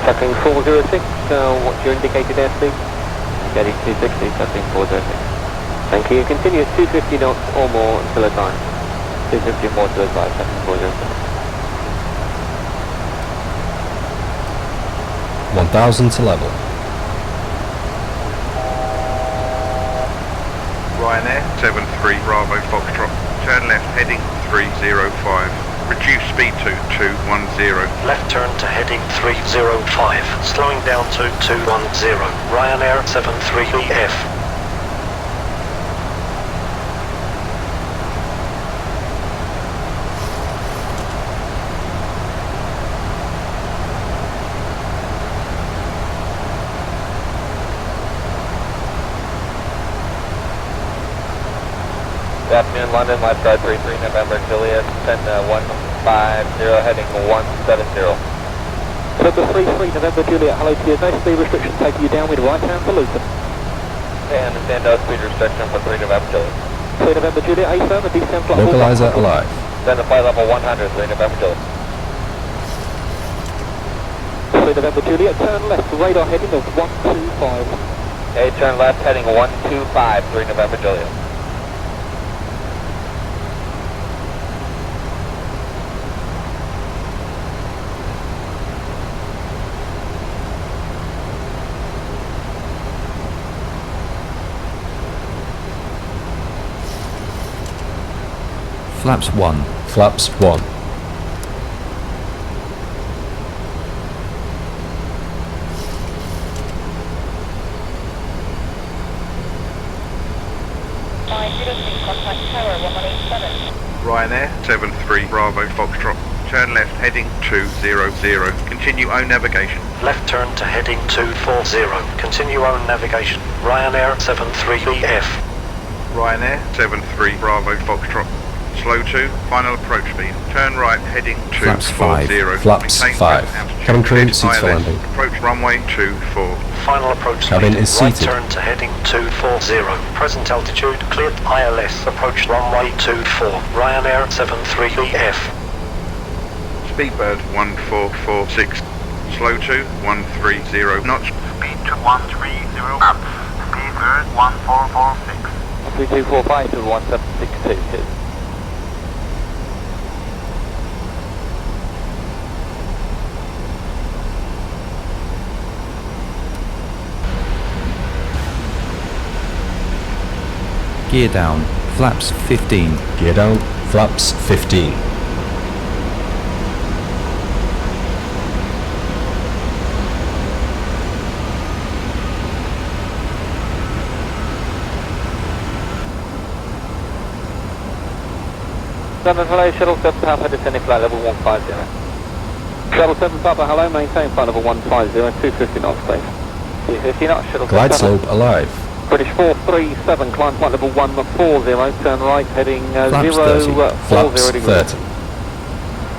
Setting 406, what's your indicated airspeed? Getting 260, setting 406. Thank you, continue at 250 knots or more until a time. 250 more to advise, setting 406.
1,000 to level.
Ryanair 73 Bravo Foxtrot, turn left heading 305, reduce speed to 210.
Left turn to heading 305, slowing down to 210. Ryanair 73 EF.
Good afternoon, London, lifeguard 33 November, Juliet, send 150, heading 170.
November 33 November, Juliet, hello to you. No speed restriction taking you down with right hand to Luton.
Okay, understand no speed restriction for 3 November, Juliet.
3 November, Juliet, A firm and descend flight.
Localizer alive.
Send the flight level 100, 3 November, Juliet.
3 November, Juliet, turn left, radar heading of 125.
Okay, turn left, heading 125, 3 November, Juliet.
Flaps 1.
Flaps 1.
Ryanair 73 Bravo Foxtrot, turn left heading 200. Continue O navigation.
Left turn to heading 240. Continue on navigation. Ryanair 73BF.
Ryanair 73 Bravo Foxtrot. Slow 2, final approach speed. Turn right heading 240.
Flaps 5. Cabin crew, seats for landing.
Approach runway 24.
Final approach
Cabin
speed.
is
Right
seated.
turn to heading 240. Present altitude cleared ILS. Approach runway 24. Ryanair 73BF.
Speedbird 1446. Slow 2, 130 knots.
Speed to 130 knots. Speedbird 1446.
3245 to 1762, cheers.
Gear down, flaps 15.
Gear down, flaps 15.
Hello, Shuttle 7 Papa, descending flight level 150. Shuttle 7 Papa, hello, maintain flight level 150, 250 knots, please. 250 knots, Shuttle 7
Glide
Papa.
slope alive.
British 437, climb flight level 140, turn right, heading
Flaps
040
Flaps
degrees.
30.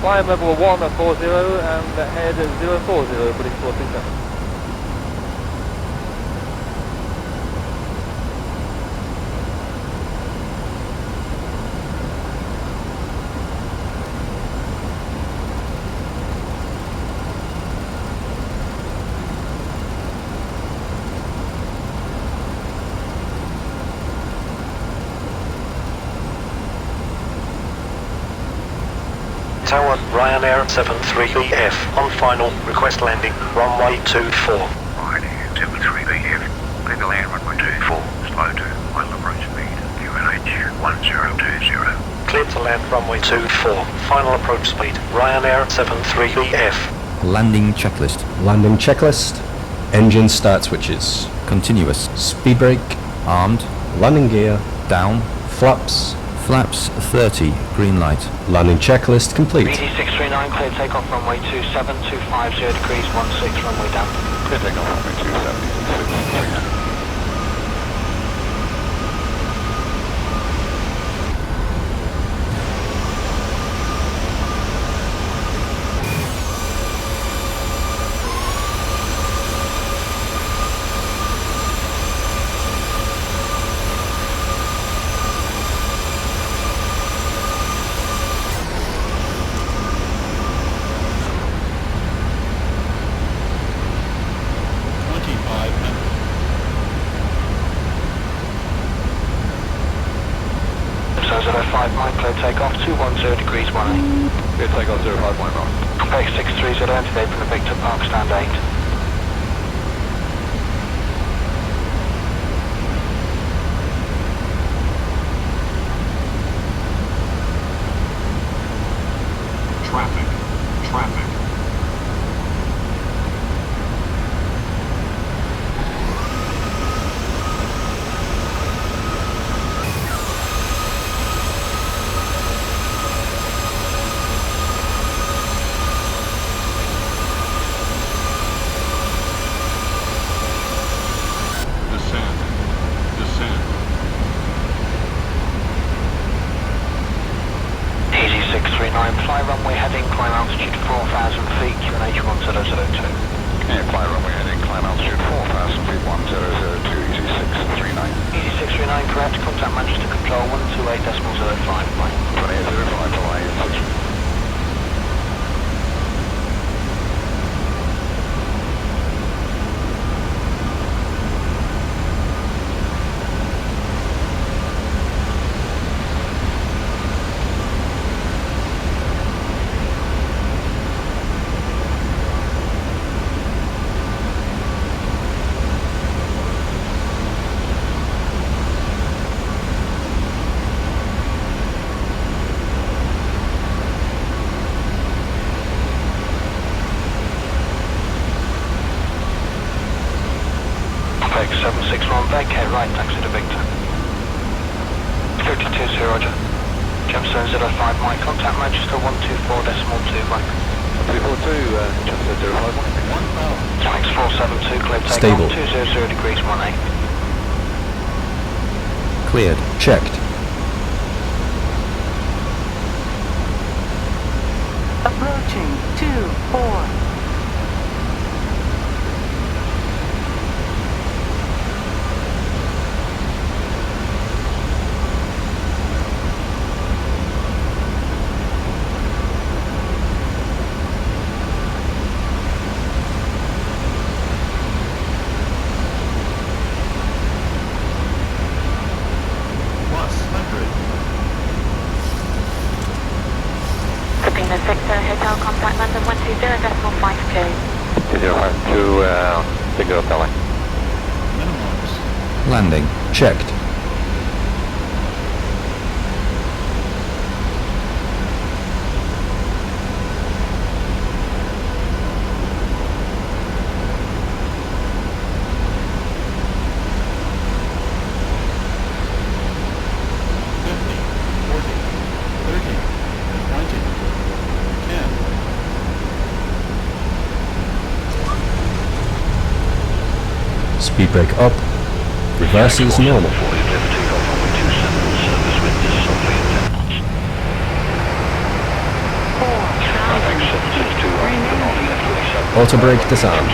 Climb level 140 and head 040, British 437.
Tower, Ryanair 73BF. On final, request landing, runway 24.
Ryanair 73BF. Clear to land runway 24. Slow 2, final approach speed. QNH 1020.
Clear to land runway 24. Final approach speed, Ryanair 73BF.
Landing checklist.
Landing checklist. Engine start switches.
Continuous.
Speed brake.
Armed.
Landing gear.
Down.
Flaps.
Flaps 30. Green light.
Landing checklist complete.
BD639, clear takeoff runway 27, 250 degrees, 16 runway down.
Clear takeoff runway 27.
Clear takeoff 210 degrees 18.
Clear takeoff 05 mile.
FTX 630 today from the Victor Park stand 8.
Traffic.
Fly runway heading, climb altitude 4,000 feet, QNH 1002.
Yeah, fly runway heading, climb altitude 4,000 feet, 1002, EZ639.
EZ639 correct, contact Manchester Control 128.05, flight.
28.05 to IS6.
X761 vacate right, taxi to Victor. 320, roger.
Jefferson 05 Mike, contact Manchester 124.2 Mike. 342, Jefferson 05 Mike. 1000. 472, clear takeoff.
Stable.
200 degrees 18.
Cleared.
Checked.
Approaching 24.
Victor, hotel contact London 120.52.
2052, Signal Delhi.
Landing.
Checked. Speed brake up. Reverse is normal. Auto brake disarmed.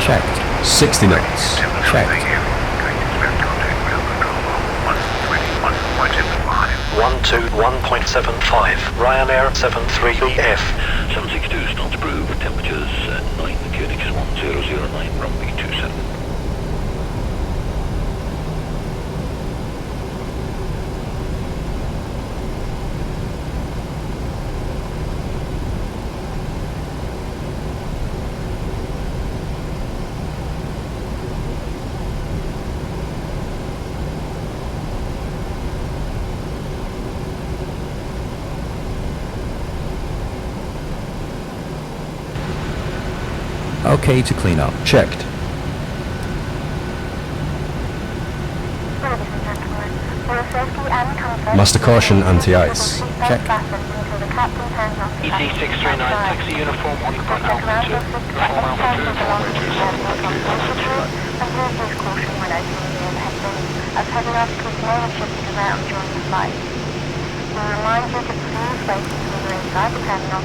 Checked.
60 knots.
Checked.
121.75. Ryanair 73BF.
762 knots approved. Temperatures 9. QNX 1009. Runway 27.
Okay to clean up.
Checked. Master caution anti-ice.
Check.
ED639, taxi uniform occupant Alpha 2. Uniform Alpha 2,
as heavy articles may have shifted around during the flight. We remind you to please wait until you're inside the terminal